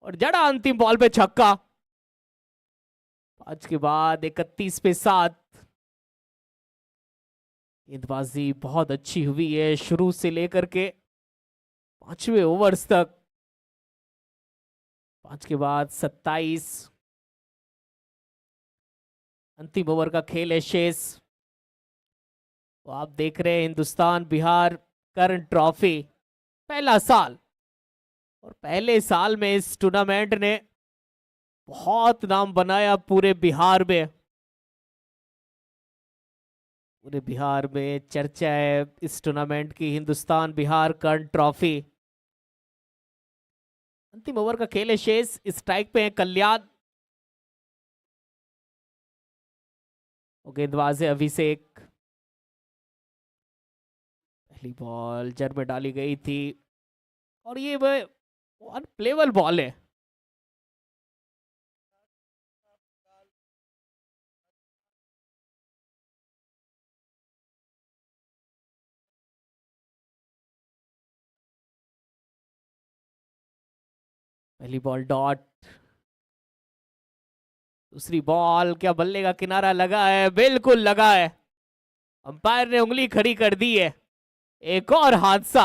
और जड़ा अंतिम बॉल पे छक्का। 5 के बाद 31 पे 7। गेंदबाजी बहुत अच्छी हुई है शुरू से लेकर के 5वें ओवर्स तक। 5 के बाद 27, अंतिम ओवर का खेल है शेष। तो आप देख रहे हैं हिंदुस्तान बिहार करंट ट्रॉफी, पहला साल, और पहले साल में इस टूर्नामेंट ने बहुत नाम बनाया पूरे बिहार में। पूरे बिहार में चर्चा है इस टूर्नामेंट की, हिंदुस्तान बिहार करंट ट्रॉफी। अंतिम ओवर का खेल है शेष। स्ट्राइक पे है कल्याण, गेंदबाज है अभिषेक। पहली बॉल जड़ में डाली गई थी, और ये अनप्लेबल बॉल है। पहली बॉल डॉट, दूसरी बॉल, क्या बल्ले का किनारा लगा है? बिल्कुल लगा है, अंपायर ने उंगली खड़ी कर दी है। एक और हादसा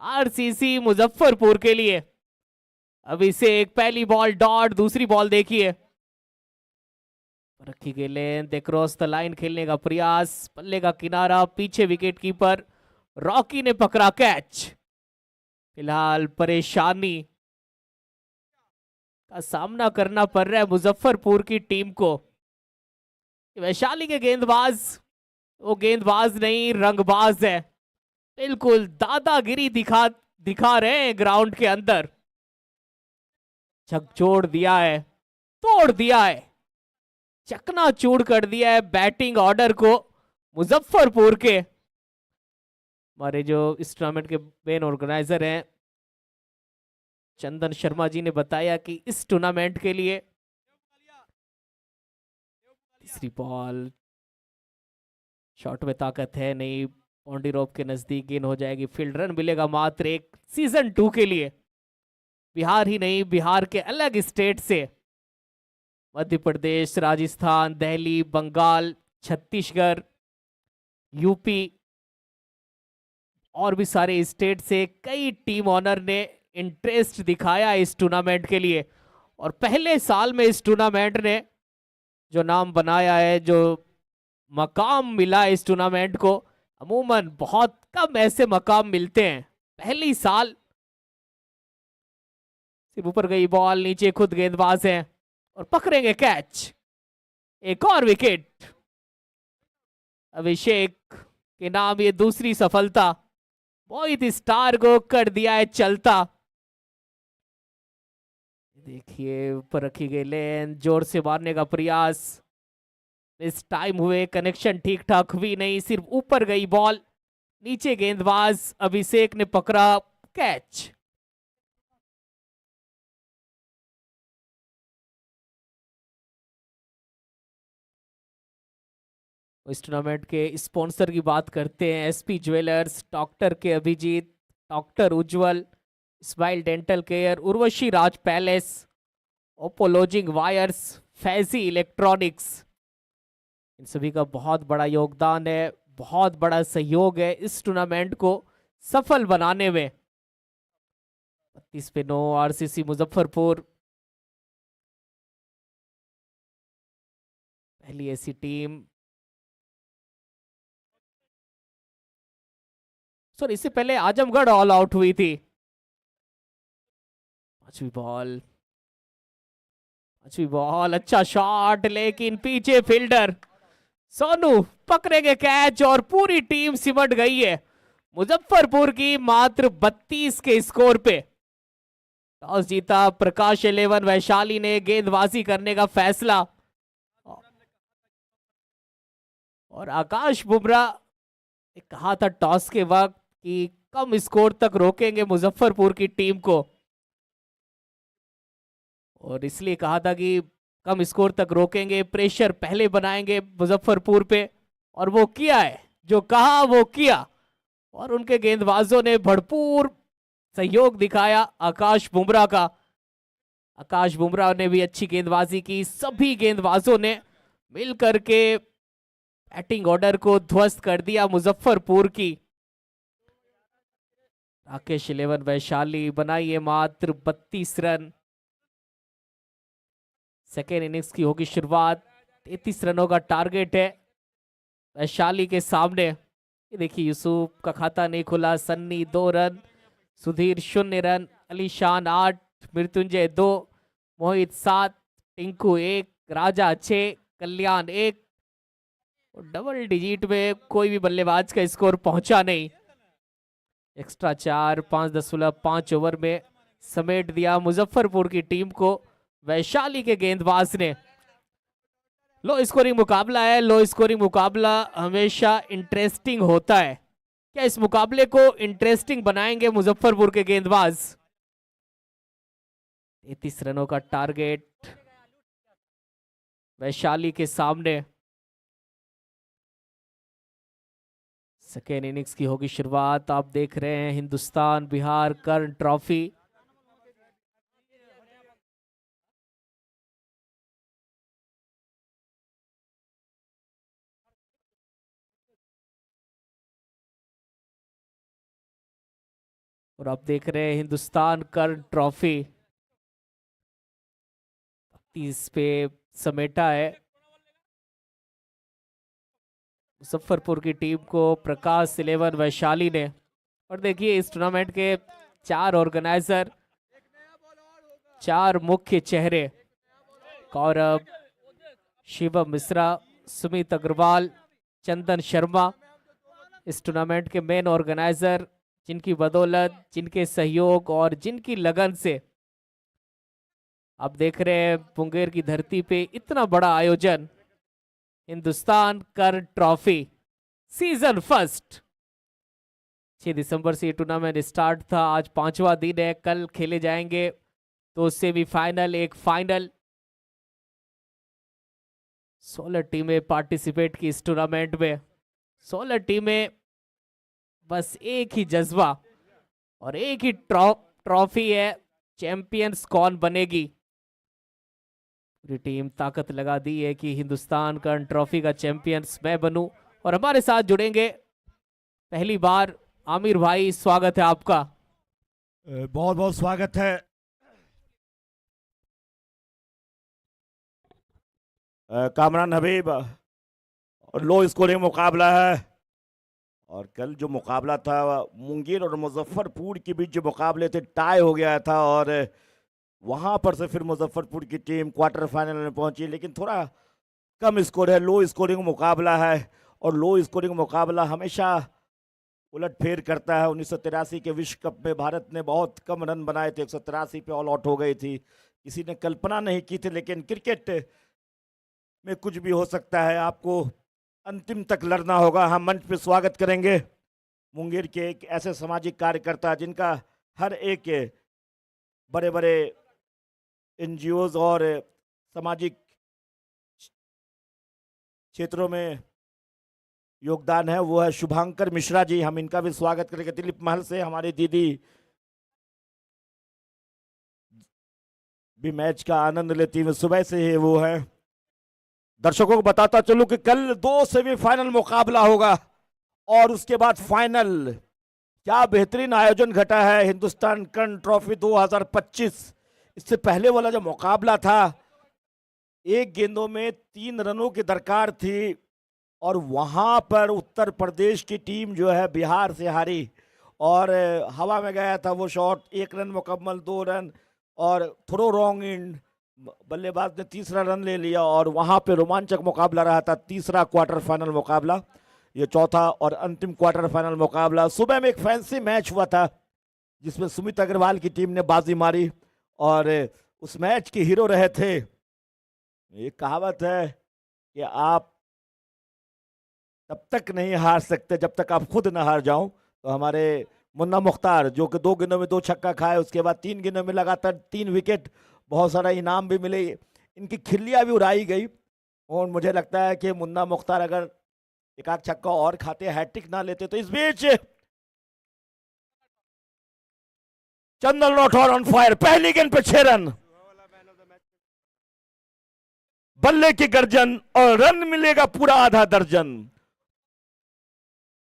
आरसीसी मुजफ्फरपुर के लिए। अभिषेक पहली बॉल डॉट, दूसरी बॉल देखिए, रखी गेंद क्रॉस द लाइन खेलने का प्रयास, बल्ले का किनारा, पीछे विकेट कीपर रॉकी ने पकड़ा कैच। फिलहाल परेशानी का सामना करना पड़ रहा है मुजफ्फरपुर की टीम को। वैशाली के गेंदबाज वो गेंदबाज नहीं रंगबाज है, बिल्कुल दादागिरी दिखा रहे हैं ग्राउंड के अंदर। झकझोर दिया है, तोड़ दिया है, चकनाचूर कर दिया है बैटिंग ऑर्डर को मुजफ्फरपुर के। हमारे जो इस टूर्नामेंट के मेन ऑर्गेनाइजर हैं चंदन शर्मा जी ने बताया कि इस टूर्नामेंट के लिए तीसरी बॉल शॉट में ताकत है नहीं, बाउंड्री रोप के नजदीक गेंद हो जाएगी, फील्ड रन मिलेगा मात्र एक। सीजन 2 के लिए बिहार ही नहीं, बिहार के अलग स्टेट से मध्य प्रदेश, राजस्थान, दिल्ली, बंगाल, छत्तीसगढ़, यूपी और भी सारे स्टेट से कई टीम ऑनर ने इंटरेस्ट दिखाया इस टूर्नामेंट के लिए। और पहले साल में इस टूर्नामेंट ने जो नाम बनाया है, जो मकाम मिला इस टूर्नामेंट को, अमूमन बहुत कम ऐसे मकाम मिलते हैं। पहली साल सिर्फ ऊपर गई बॉल, नीचे खुद गेंदबाज हैं और पकड़ेंगे कैच। एक और विकेट, अभिषेक के नाम ये दूसरी सफलता। मोहित स्टार को कर दिया है चलता। देखिए ऊपर रखी गई लेन, जोर से मारने का प्रयास, इस टाइम हुए, कनेक्शन ठीक ठाक हुई नहीं, सिर्फ ऊपर गई बॉल, नीचे गेंदबाज अभिषेक ने पकड़ा कैच। इस टूर्नामेंट के स्पॉन्सर की बात करते हैं, एसपी ज्वेलर्स, डॉक्टर के अभिजीत, डॉक्टर उज्जवल, स्माइल डेंटल केयर, उर्वशी राज पैलेस, ओपोलॉजिंग वायर्स, फैजी इलेक्ट्रॉनिक्स, इन सभी का बहुत बड़ा योगदान है, बहुत बड़ा सहयोग है इस टूर्नामेंट को सफल बनाने में। 32 पे 9 आरसीसी मुजफ्फरपुर पहली ऐसी टीम, सॉरी इससे पहले आजमगढ़ ऑल आउट हुई थी। पांचवी बॉल, अच्छा शॉट, लेकिन पीछे फील्डर सोनू पकड़ेंगे कैच और पूरी टीम सिमट गई है मुजफ्फरपुर की मात्र 32 के स्कोर पे। टॉस जीता प्रकाश 11 वैशाली ने गेंदबाजी करने का फैसला, और आकाश बुमराह ने कहा था टॉस के वक्त कि कम स्कोर तक रोकेंगे मुजफ्फरपुर की टीम को, और इसलिए कहा था कि कम स्कोर तक रोकेंगे, प्रेशर पहले बनाएंगे मुजफ्फरपुर पे, और वो किया है, जो कहा वो किया, और उनके गेंदबाजों ने भरपूर सहयोग दिखाया आकाश बुमराह का। आकाश बुमराह ने भी अच्छी गेंदबाजी की, सभी गेंदबाजों ने मिलकर के बैटिंग ऑर्डर को ध्वस्त कर दिया मुजफ्फरपुर की। राकेश 11 वैशाली बनाइए मात्र 32 रन। सेकेंड इनिंग्स की होगी शुरुआत, 33 रनों का टारगेट है वैशाली के सामने। ये देखिए यूसुफ का खाता नहीं खुला, सन्नी 2 रन, सुधीर 0 रन, अलीशान 8, मृत्युंजय 2, मोहित 7, टिंकू 1, राजा 6, कल्याण 1, और डबल डिजिट में कोई भी बल्लेबाज का स्कोर पहुंचा नहीं। एक्स्ट्रा 4 5.5 ओवर में समेट दिया मुजफ्फरपुर की टीम को वैशाली के गेंदबाज ने। लो स्कोरिंग मुकाबला है, लो स्कोरिंग मुकाबला हमेशा इंटरेस्टिंग होता है। क्या इस मुकाबले को इंटरेस्टिंग बनाएंगे मुजफ्फरपुर के गेंदबाज? 33 रनों का टारगेट वैशाली के सामने। सेकेंड इनिंग्स की होगी शुरुआत। आप देख रहे हैं हिंदुस्तान बिहार कर्ण ट्रॉफी। और आप देख रहे हैं हिंदुस्तान कर्ण ट्रॉफी 30 पे समेटा है मुजफ्फरपुर की टीम को प्रकाश 11 वैशाली ने। और देखिए इस टूर्नामेंट के 4 ऑर्गेनाइजर, 4 मुख्य चेहरे, गौरव, शिवम मिश्रा, सुमित अग्रवाल, चंदन शर्मा, इस टूर्नामेंट के मेन ऑर्गेनाइजर, जिनकी बदौलत, जिनके सहयोग और जिनकी लगन से आप देख रहे हैं मुंगेर की धरती पे इतना बड़ा आयोजन, हिंदुस्तान कर्ण ट्रॉफी सीजन फर्स्ट। 6 दिसंबर से ये टूर्नामेंट स्टार्ट था, आज 5वां दिन है, कल खेले जाएंगे 2 सेमीफाइनल, एक फाइनल। 16 टीमें पार्टिसिपेट की इस टूर्नामेंट में। 16 टीमें, बस एक ही जज्बा और एक ही ट्रॉफी है, चैंपियंस कौन बनेगी। पूरी टीम ताकत लगा दी है कि हिंदुस्तान कर्ण ट्रॉफी का चैंपियंस मैं बनूं। और हमारे साथ जुड़ेंगे पहली बार आमिर भाई, स्वागत है आपका। बहुत बहुत स्वागत है। कामरान हबीब और लो स्कोरिंग मुकाबला है। और कल जो मुकाबला था मुंगेर और मुजफ्फरपुर के बीच जो मुकाबले थे टाई हो गया था, और वहां पर से फिर मुजफ्फरपुर की टीम क्वार्टर फाइनल में पहुंची, लेकिन थोड़ा कम स्कोर है, लो स्कोरिंग मुकाबला है। और लो स्कोरिंग मुकाबला हमेशा उलटफेर करता है। 1983 के विश्व कप में भारत ने बहुत कम रन बनाए थे, 183 पे ऑल आउट हो गई थी। किसी ने कल्पना नहीं की थी, लेकिन क्रिकेट में कुछ भी हो सकता है, आपको अंतिम तक लड़ना होगा। हम मंच पे स्वागत करेंगे मुंगेर के एक ऐसे सामाजिक कार्यकर्ता जिनका हर एक बड़े बड़े एनजीओज और सामाजिक क्षेत्रों में योगदान है, वो है शुभांकर मिश्रा जी। हम इनका भी स्वागत करेंगे। दिलीप महल से हमारी दीदी भी मैच का आनंद लेती हुई सुबह से ही वो है। दर्शकों को बताता चलूं कि कल 2 सेमीफाइनल मुकाबला होगा और उसके बाद फाइनल। क्या बेहतरीन आयोजन घटा है हिंदुस्तान कर्ण ट्रॉफी 2025। इससे पहले वाला जो मुकाबला था, 1 गेंदों में 3 रनों की दरकार थी, और वहां पर उत्तर प्रदेश की टीम जो है बिहार से हारी, और हवा में गया था वो शॉट। 1 रन मुकम्मल, 2 रन और थ्रो रॉन्ग इन, बल्लेबाज ने तीसरा रन ले लिया, और वहां पे रोमांचक मुकाबला रहा था। तीसरा क्वार्टर फाइनल मुकाबला, ये चौथा और अंतिम क्वार्टर फाइनल मुकाबला। सुबह में एक फैंसी मैच हुआ था जिसमें सुमित अग्रवाल की टीम ने बाजी मारी, और उस मैच के हीरो रहे थे। एक कहावत है कि आप तब तक नहीं हार सकते जब तक आप खुद ना हार जाओ। तो हमारे मुन्ना मुख्तार जो कि 2 गेंदों में 2 छक्का खाए, उसके बाद 3 गेंदों में लगातार 3 विकेट, बहुत सारा इनाम भी मिले, इनकी खिल्लियां भी उड़ाई गई। और मुझे लगता है कि मुन्ना मुख्तार अगर एक आध छक्का और खाते, हैट्रिक ना लेते, तो इस बीच चंदन राठौर ऑन फायर। पहली गेंद पे 6 रन, बल्ले की गर्जन, और रन मिलेगा पूरा आधा दर्जन।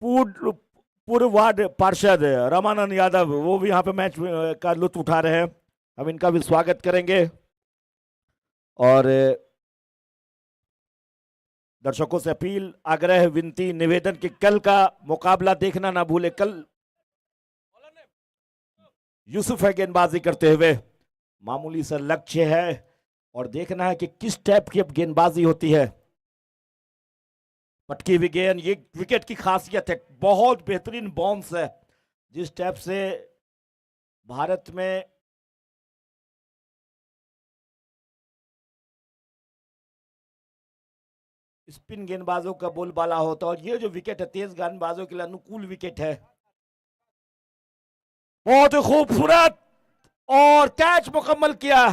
पूर्व वार्ड पार्षद रामानंद यादव वो भी यहाँ पे मैच का लुत्फ उठा रहे हैं, हम इनका भी स्वागत करेंगे। और दर्शकों से अपील, आग्रह, विनती, निवेदन कि कल का मुकाबला देखना ना भूले। कल यूसुफ है गेंदबाजी करते हुए, मामूली सा लक्ष्य है और देखना है कि किस टाइप की अब गेंदबाजी होती है। पटकी हुई गेंद, ये विकेट की खासियत है, बहुत बेहतरीन बाउंस है। जिस टाइप से भारत में स्पिन गेंदबाजों का बोलबाला होता है, और ये जो विकेट है तेज गेंदबाजों के लिए अनुकूल विकेट है। बहुत ही खूबसूरत, और कैच मुकम्मल किया।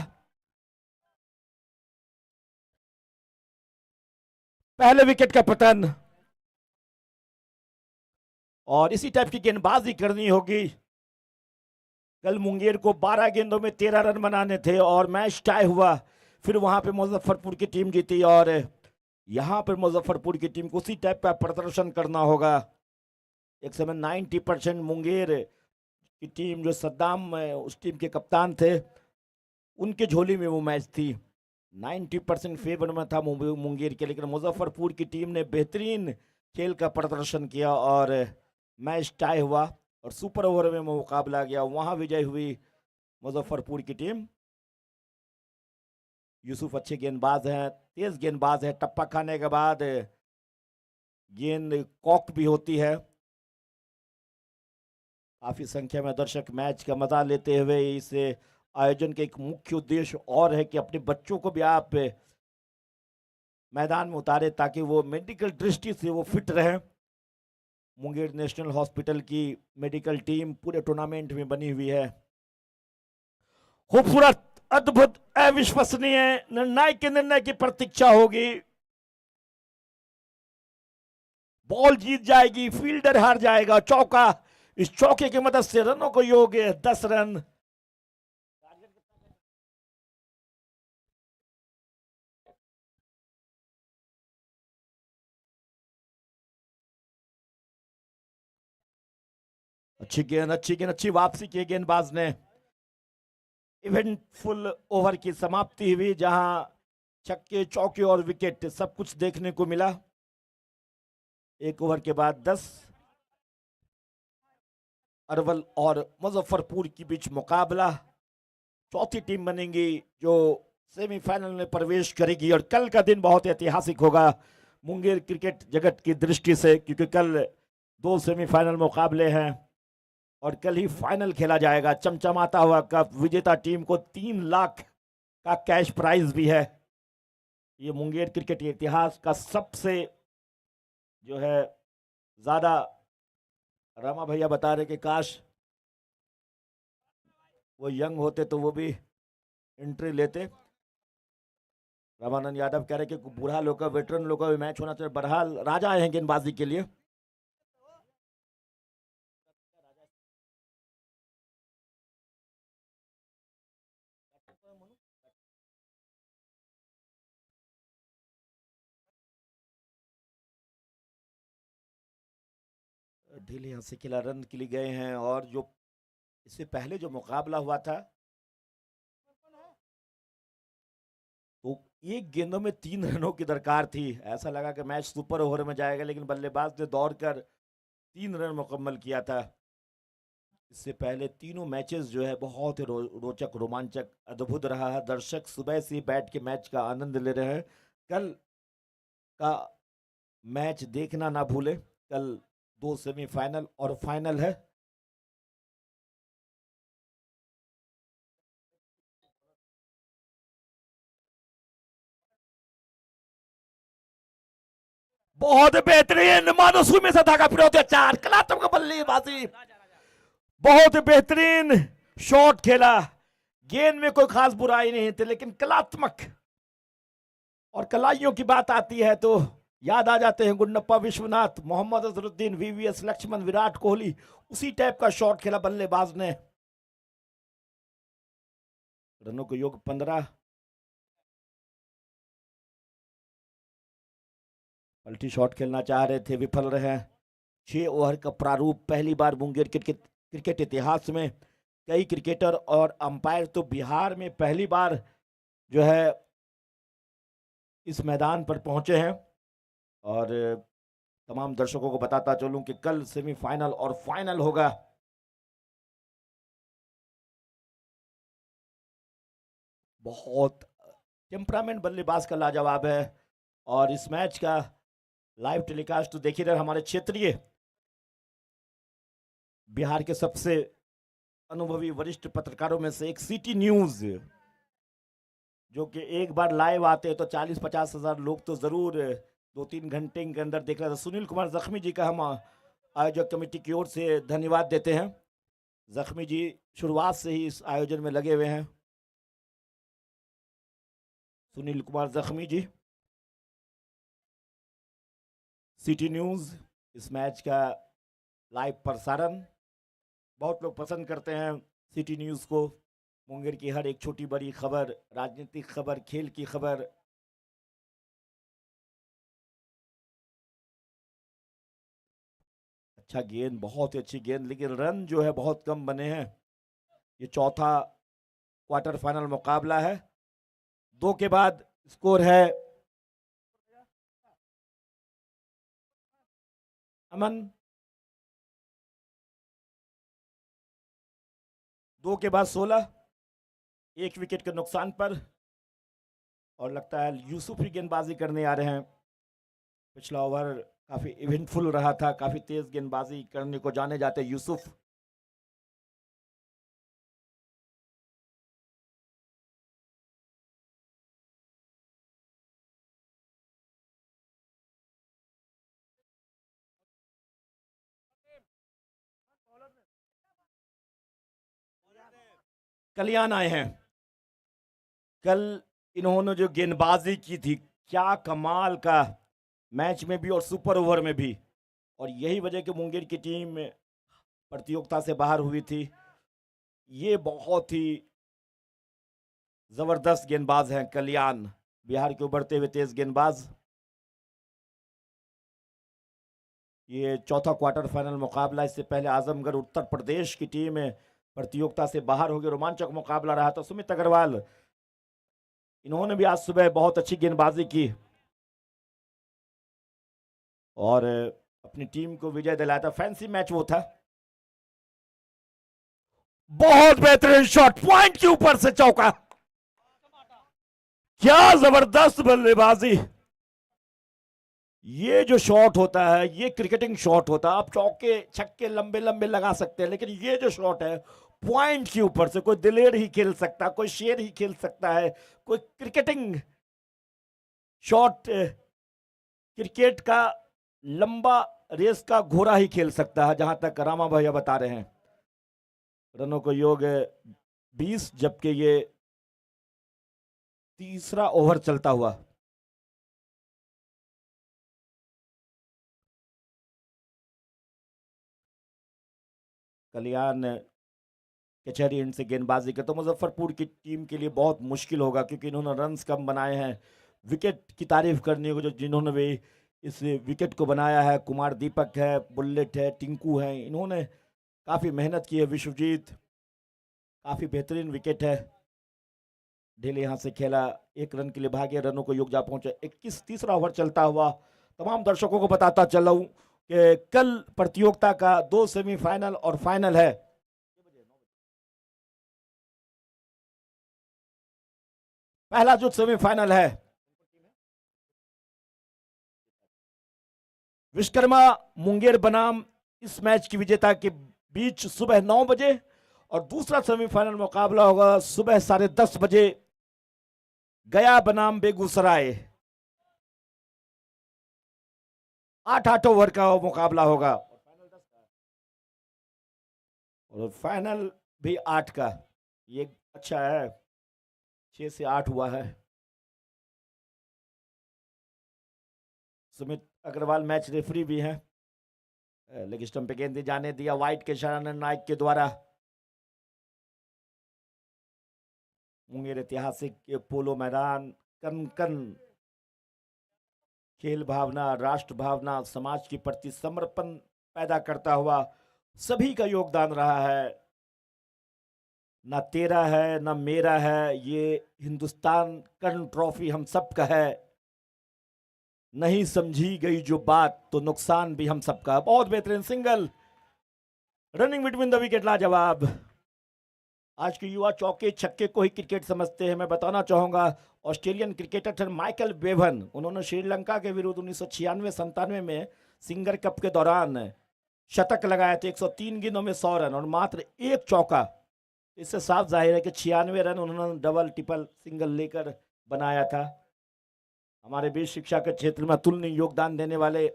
पहले विकेट का पतन, और इसी टाइप की गेंदबाजी करनी होगी। कल मुंगेर को 12 गेंदों में 13 रन बनाने थे और मैच टाई हुआ। फिर वहां पे मुजफ्फरपुर की टीम जीती, और यहां पर मुजफ्फरपुर की टीम को उसी टाइप का प्रदर्शन करना होगा। एक समय 90% मुंगेर की टीम, जो सद्दाम उस टीम के कप्तान थे, उनके झोली में वो मैच थी। 90% फेवर में था मुंगेर के, लेकिन मुजफ्फरपुर की टीम ने बेहतरीन खेल का प्रदर्शन किया और मैच टाई हुआ और सुपर ओवर में मुकाबला गया। वहां विजय हुई मुजफ्फरपुर की टीम। यूसुफ अच्छे गेंदबाज हैं, तेज गेंदबाज है। टप्पा खाने के बाद गेंद कॉक भी होती है। काफी संख्या में दर्शक मैच का मजा लेते हुए इस आयोजन के एक मुख्य उद्देश्य और है कि अपने बच्चों को भी आप मैदान में उतारे ताकि वो मेडिकल दृष्टि से वो फिट रहे। मुंगेर नेशनल हॉस्पिटल की मेडिकल टीम पूरे टूर्नामेंट में बनी हुई है। खूबसूरत, अद्भुत, अविश्वसनीय निर्णायक के निर्णय की प्रतीक्षा होगी। बॉल जीत जाएगी, फील्डर हार जाएगा, चौका। इस चौके की मदद से रनों को योग है 10 रन। अच्छी गेंद, अच्छी गेंद, अच्छी वापसी की गेंदबाज ने। इवेंटफुल ओवर की समाप्ति हुई जहां छक्के, चौके और विकेट सब कुछ देखने को मिला। एक ओवर के बाद 10 अरवल और मुजफ्फरपुर के बीच मुकाबला। चौथी टीम बनेगी जो सेमीफाइनल में प्रवेश करेगी और कल का दिन बहुत ऐतिहासिक होगा मुंगेर क्रिकेट जगत की दृष्टि से, क्योंकि कल 2 सेमीफाइनल मुकाबले हैं और कल ही फाइनल खेला जाएगा। चमचमाता हुआ कप, विजेता टीम को 3 लाख का कैश प्राइज भी है। ये मुंगेर क्रिकेट के इतिहास का सबसे जो है ज्यादा। रामा भैया बता रहे कि काश वो यंग होते तो वो भी एंट्री लेते। रामानंद यादव कह रहे कि बूढ़ा लोग का, वेटरन लोग का भी मैच होना चाहिए। बहरहाल राजा आए हैं गेंदबाजी के लिए। ढीले यहाँ से खिला रन के लिए गए हैं और जो इससे पहले जो मुकाबला हुआ था तो एक गेंदों में 3 रनों की दरकार थी। ऐसा लगा कि मैच सुपर ओवर में जाएगा, लेकिन बल्लेबाज ने दौड़कर 3 रन मुकम्मल किया था। इससे पहले तीनों मैचेस जो है बहुत ही रोचक, रोमांचक, अद्भुत रहा है। दर्शक सुबह से बैठ के मैच का आनंद ले रहे हैं। कल का मैच देखना ना भूले। कल 2 सेमीफाइनल और फाइनल है। बहुत बेहतरीन, मानसून में से धागा पिरोते 4 कलात्मक बल्लेबाजी, बहुत बेहतरीन शॉट खेला। गेंद में कोई खास बुराई नहीं थी, लेकिन कलात्मक और कलाइयों की बात आती है तो याद आ जाते हैं गुंडप्पा विश्वनाथ, मोहम्मद अजहरुद्दीन, वीवीएस लक्ष्मण, विराट कोहली। उसी टाइप का शॉट खेला बल्लेबाज ने। रनों को योग 15। पलटी शॉट खेलना चाह रहे थे, विफल रहे। 6 ओवर का प्रारूप पहली बार मुंगेर क्रिकेट इतिहास में। कई क्रिकेटर और अंपायर तो बिहार में पहली बार जो है इस मैदान पर पहुंचे हैं। और तमाम दर्शकों को बताता चलूं कि कल सेमीफाइनल और फाइनल होगा। बहुत टेम्परामेंट बल्लेबाज का लाजवाब है और इस मैच का लाइव टेलीकास्ट तो देखिए रहे हमारे क्षेत्रीय बिहार के सबसे अनुभवी वरिष्ठ पत्रकारों में से एक सिटी न्यूज, जो कि एक बार लाइव आते हैं तो 40-50 हजार लोग तो जरूर 2-3 घंटे के अंदर देख रहे थे। सुनील कुमार जख्मी जी का हम आयोजक कमेटी की ओर से धन्यवाद देते हैं। जख्मी जी शुरुआत से ही इस आयोजन में लगे हुए हैं। सुनील कुमार जख्मी जी। सिटी न्यूज इस मैच का लाइव प्रसारण बहुत लोग पसंद करते हैं। सिटी न्यूज को मुंगेर की हर एक छोटी बड़ी खबर, राजनीतिक खबर, खेल की खबर, अच्छा गेंद, बहुत ही अच्छी गेंद, लेकिन रन जो है बहुत कम बने हैं। ये चौथा क्वार्टर फाइनल मुकाबला है। 2 के बाद स्कोर है अमन, 2 के बाद 16, 1 विकेट के नुकसान पर। और लगता है यूसुफ ही गेंदबाजी करने आ रहे हैं। पिछला ओवर काफी इवेंटफुल रहा था, काफी तेज गेंदबाजी करने को जाने जाते यूसुफ। कल्याण आए हैं। कल इन्होंने जो गेंदबाजी की थी, क्या कमाल का, मैच में भी और सुपर ओवर में भी। और यही वजह कि मुंगेर की टीम प्रतियोगिता से बाहर हुई थी। ये बहुत ही जबरदस्त गेंदबाज हैं कल्याण, बिहार के उभरते हुए तेज गेंदबाज। ये चौथा क्वार्टर फाइनल मुकाबला। इससे पहले आजमगढ़ उत्तर प्रदेश की टीम प्रतियोगिता से बाहर हो गई। रोमांचक मुकाबला रहा था। सुमित अग्रवाल, इन्होंने भी आज सुबह बहुत अच्छी गेंदबाजी की और अपनी टीम को विजय दिलाया था। फैंसी मैच वो था। बहुत बेहतरीन शॉट, पॉइंट के ऊपर से चौका। क्या जबरदस्त बल्लेबाजी। ये जो शॉट होता है, ये क्रिकेटिंग शॉट होता है। आप चौके छक्के लंबे लंबे लगा सकते हैं, लेकिन ये जो शॉट है पॉइंट के ऊपर से, कोई दिलेर ही खेल सकता, कोई शेर ही खेल सकता है। कोई क्रिकेटिंग शॉट, क्रिकेट का लंबा रेस का घोड़ा ही खेल सकता है, जहां तक रामा भैया बता रहे हैं। रनों को योग 20, जबकि ये तीसरा ओवर चलता हुआ। कल्याण कचहरी एंड से गेंदबाजी के, तो मुजफ्फरपुर की टीम के लिए बहुत मुश्किल होगा, क्योंकि इन्होंने रन्स कम बनाए हैं। विकेट की तारीफ करने को जो जिन्होंने भी इस विकेट को बनाया है, कुमार दीपक है, बुलेट है, टिंकू है, इन्होंने काफ़ी मेहनत की है। विश्वजीत, काफ़ी बेहतरीन विकेट है। ढेले यहाँ से खेला, 1 रन के लिए भागे, रनों को योग जा पहुंचा 21। तीसरा ओवर चलता हुआ। तमाम दर्शकों को बताता चला हूं कि कल प्रतियोगिता का 2 सेमीफाइनल और फाइनल है। पहला जो सेमीफाइनल है, विश्वकर्मा मुंगेर बनाम इस मैच की विजेता के बीच सुबह 9 बजे, और दूसरा सेमीफाइनल मुकाबला होगा सुबह 10:30 बजे, गया बनाम बेगूसराय। 8 ओवर का मुकाबला होगा और फाइनल भी 8 का। ये अच्छा है, 6 से 8 हुआ है। सुमित अग्रवाल मैच रेफरी भी हैं। लेग स्टंप पे गेंद जाने दिया, वाइट के इशारा नाइक के द्वारा। मुंगेर ऐतिहासिक पोलो मैदान कन कन खेल भावना, राष्ट्र भावना, समाज के प्रति समर्पण पैदा करता हुआ सभी का योगदान रहा है। ना तेरा है ना मेरा है, ये हिंदुस्तान कर्ण ट्रॉफी हम सबका है। नहीं समझी गई जो बात तो नुकसान भी हम सबका। बहुत बेहतरीन single, running between the wicket, लाजवाब। आज के युवा चौके छक्के को ही क्रिकेट समझते हैं। मैं बताना चाहूंगा, ऑस्ट्रेलियन क्रिकेटर थे माइकल बेवन, उन्होंने श्रीलंका के विरुद्ध 1996-97 में सिंगर कप के दौरान शतक लगाए थे। 103 गेंदों में 100 रन और मात्र 1 चौका। इससे साफ जाहिर है कि 96 रन उन्होंने डबल ट्रिपल सिंगल लेकर बनाया था। हमारे बीच शिक्षा के क्षेत्र में अतुलनीय योगदान देने वाले,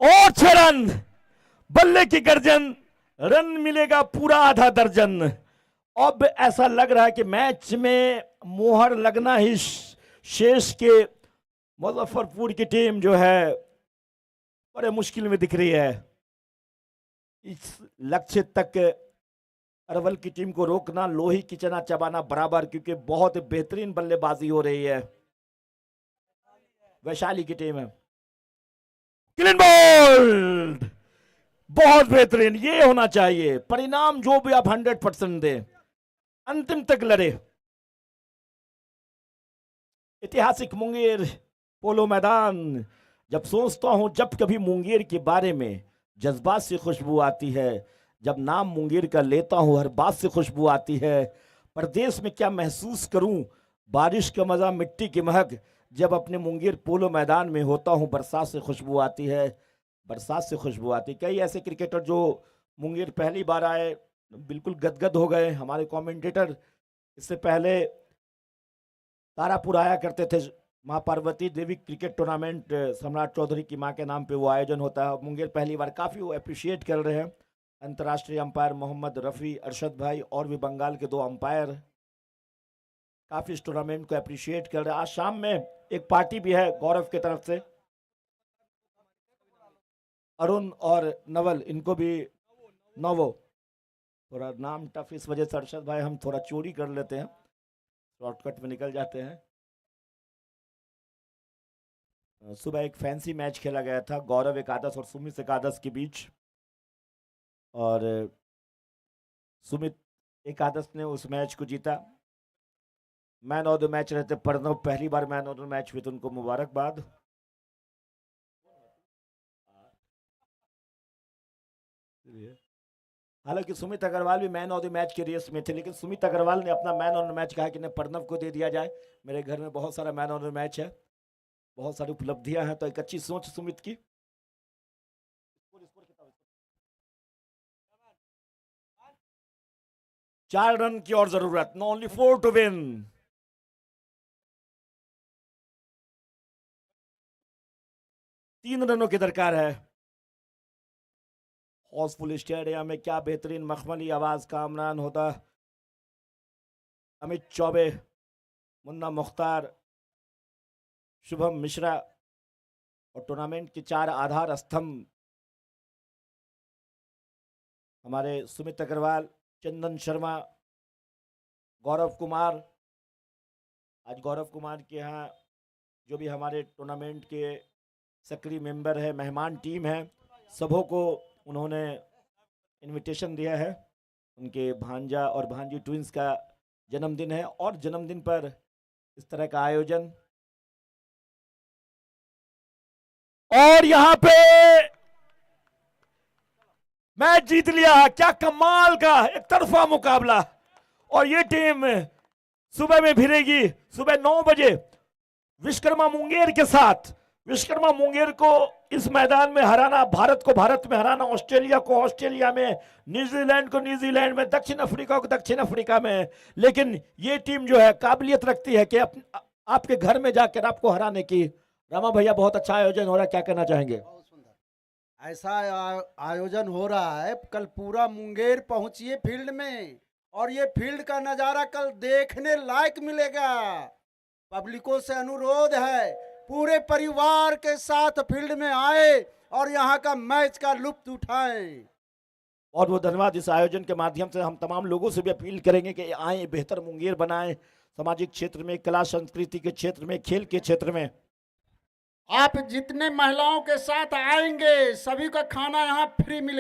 और 6 रन, बल्ले की गर्जन, रन मिलेगा पूरा आधा दर्जन। अब ऐसा लग रहा है कि मैच में मोहर लगना ही शेष के मुजफ्फरपुर की टीम जो है बड़े मुश्किल में दिख रही है। इस लक्ष्य तक अरवल की टीम को रोकना लोही की चना चबाना बराबर, क्योंकि बहुत बेहतरीन बल्लेबाजी हो रही है। वैशाली की टीम है, क्लीन बॉल, बहुत बेहतरीन। ये होना चाहिए परिणाम, जो भी आप 100% दें, अंतिम तक लड़े। ऐतिहासिक मुंगेर पोलो मैदान। जब सोचता हूं, जब कभी मुंगेर के बारे में जज्बात से खुशबू आती है, जब नाम मुंगेर का लेता हूं हर बात से खुशबू आती है। परदेश में क्या महसूस करूं, बारिश का मजा, मिट्टी की महक, जब अपने मुंगेर पोलो मैदान में होता हूं बरसात से खुशबू आती है, बरसात से खुशबू आती। कई ऐसे क्रिकेटर जो मुंगेर पहली बार आए बिल्कुल गदगद हो गए। हमारे कमेंटेटर इससे पहले तारापुर आया करते थे, माँ पार्वती देवी क्रिकेट टूर्नामेंट सम्राट चौधरी की माँ के नाम पे वो आयोजन होता है। मुंगेर पहली बार काफ़ी वो अप्रिशिएट कर रहे हैं। अंतर्राष्ट्रीय अंपायर मोहम्मद रफ़ी, अरशद भाई और भी बंगाल के 2 अंपायर काफ़ी इस टूर्नामेंट को अप्रिशिएट कर रहे हैं। आज शाम में एक पार्टी भी है गौरव की तरफ से, अरुण और नवल, इनको भी नवो, थोड़ा नाम टफ इस वजह से अरशद भाई हम थोड़ा चोरी कर लेते हैं, शॉर्टकट में निकल जाते हैं। सुबह एक फैंसी मैच खेला गया था गौरव एकादश और सुमित एकादश के बीच, और सुमित एकादश ने उस मैच को जीता। मैन ऑफ द मैच रहते प्रणव, पहली बार मैन ऑफ द मैच हुए तो उनको मुबारकबाद। हालांकि सुमित अग्रवाल भी मैन ऑफ द मैच के रेस में थे, लेकिन सुमित अग्रवाल ने अपना मैन ऑफ द मैच कहा कि नहीं, प्रणव को दे दिया जाए। मेरे घर में बहुत सारा मैन ऑफ द मैच है, बहुत सारी उपलब्धियां हैं, तो एक अच्छी सोच सुमित की। 4 रन की और जरूरत, नो ओनली 4 टू विन। तीन रनों की दरकार है। हाउसफुल स्टेडियम में क्या बेहतरीन मखमली आवाज का आमरान होता। अमित चौबे, मुन्ना मुख्तार, शुभम मिश्रा और टूर्नामेंट के 4 आधार स्तंभ हमारे सुमित अग्रवाल, चंदन शर्मा, गौरव कुमार। आज गौरव कुमार के यहाँ जो भी हमारे टूर्नामेंट के सक्रिय मेंबर है, मेहमान टीम है, सबों को उन्होंने इनविटेशन दिया है। उनके भांजा और भांजी ट्विंस का जन्मदिन है और जन्मदिन पर इस तरह का आयोजन। और यहाँ पे मैच जीत लिया, क्या कमाल का एक तरफा मुकाबला। और ये टीम सुबह में भिड़ेगी, सुबह 9 बजे विश्वकर्मा मुंगेर के साथ। विश्वकर्मा मुंगेर को इस मैदान में हराना, भारत को भारत में हराना, ऑस्ट्रेलिया को ऑस्ट्रेलिया में, न्यूजीलैंड को न्यूजीलैंड में, दक्षिण अफ्रीका को दक्षिण अफ्रीका में। लेकिन ये टीम जो है काबिलियत रखती है कि आपके घर में जाकर आपको हराने की। रामा भैया, बहुत अच्छा आयोजन हो रहा है, क्या कहना चाहेंगे? ऐसा आयोजन हो रहा है, कल पूरा मुंगेर पहुंचिए फील्ड में, और ये फील्ड का नज़ारा कल देखने लायक मिलेगा। पब्लिकों से अनुरोध है पूरे परिवार के साथ फील्ड में आए और यहाँ का मैच का लुत्फ उठाएं। बहुत बहुत धन्यवाद। इस आयोजन के माध्यम से हम तमाम लोगों से भी अपील करेंगे कि आए, बेहतर मुंगेर बनाएं, सामाजिक क्षेत्र में, कला संस्कृति के क्षेत्र में, खेल के क्षेत्र में। आप जितने महिलाओं के साथ आएंगे सभी का खाना यहाँ फ्री मिलेगा।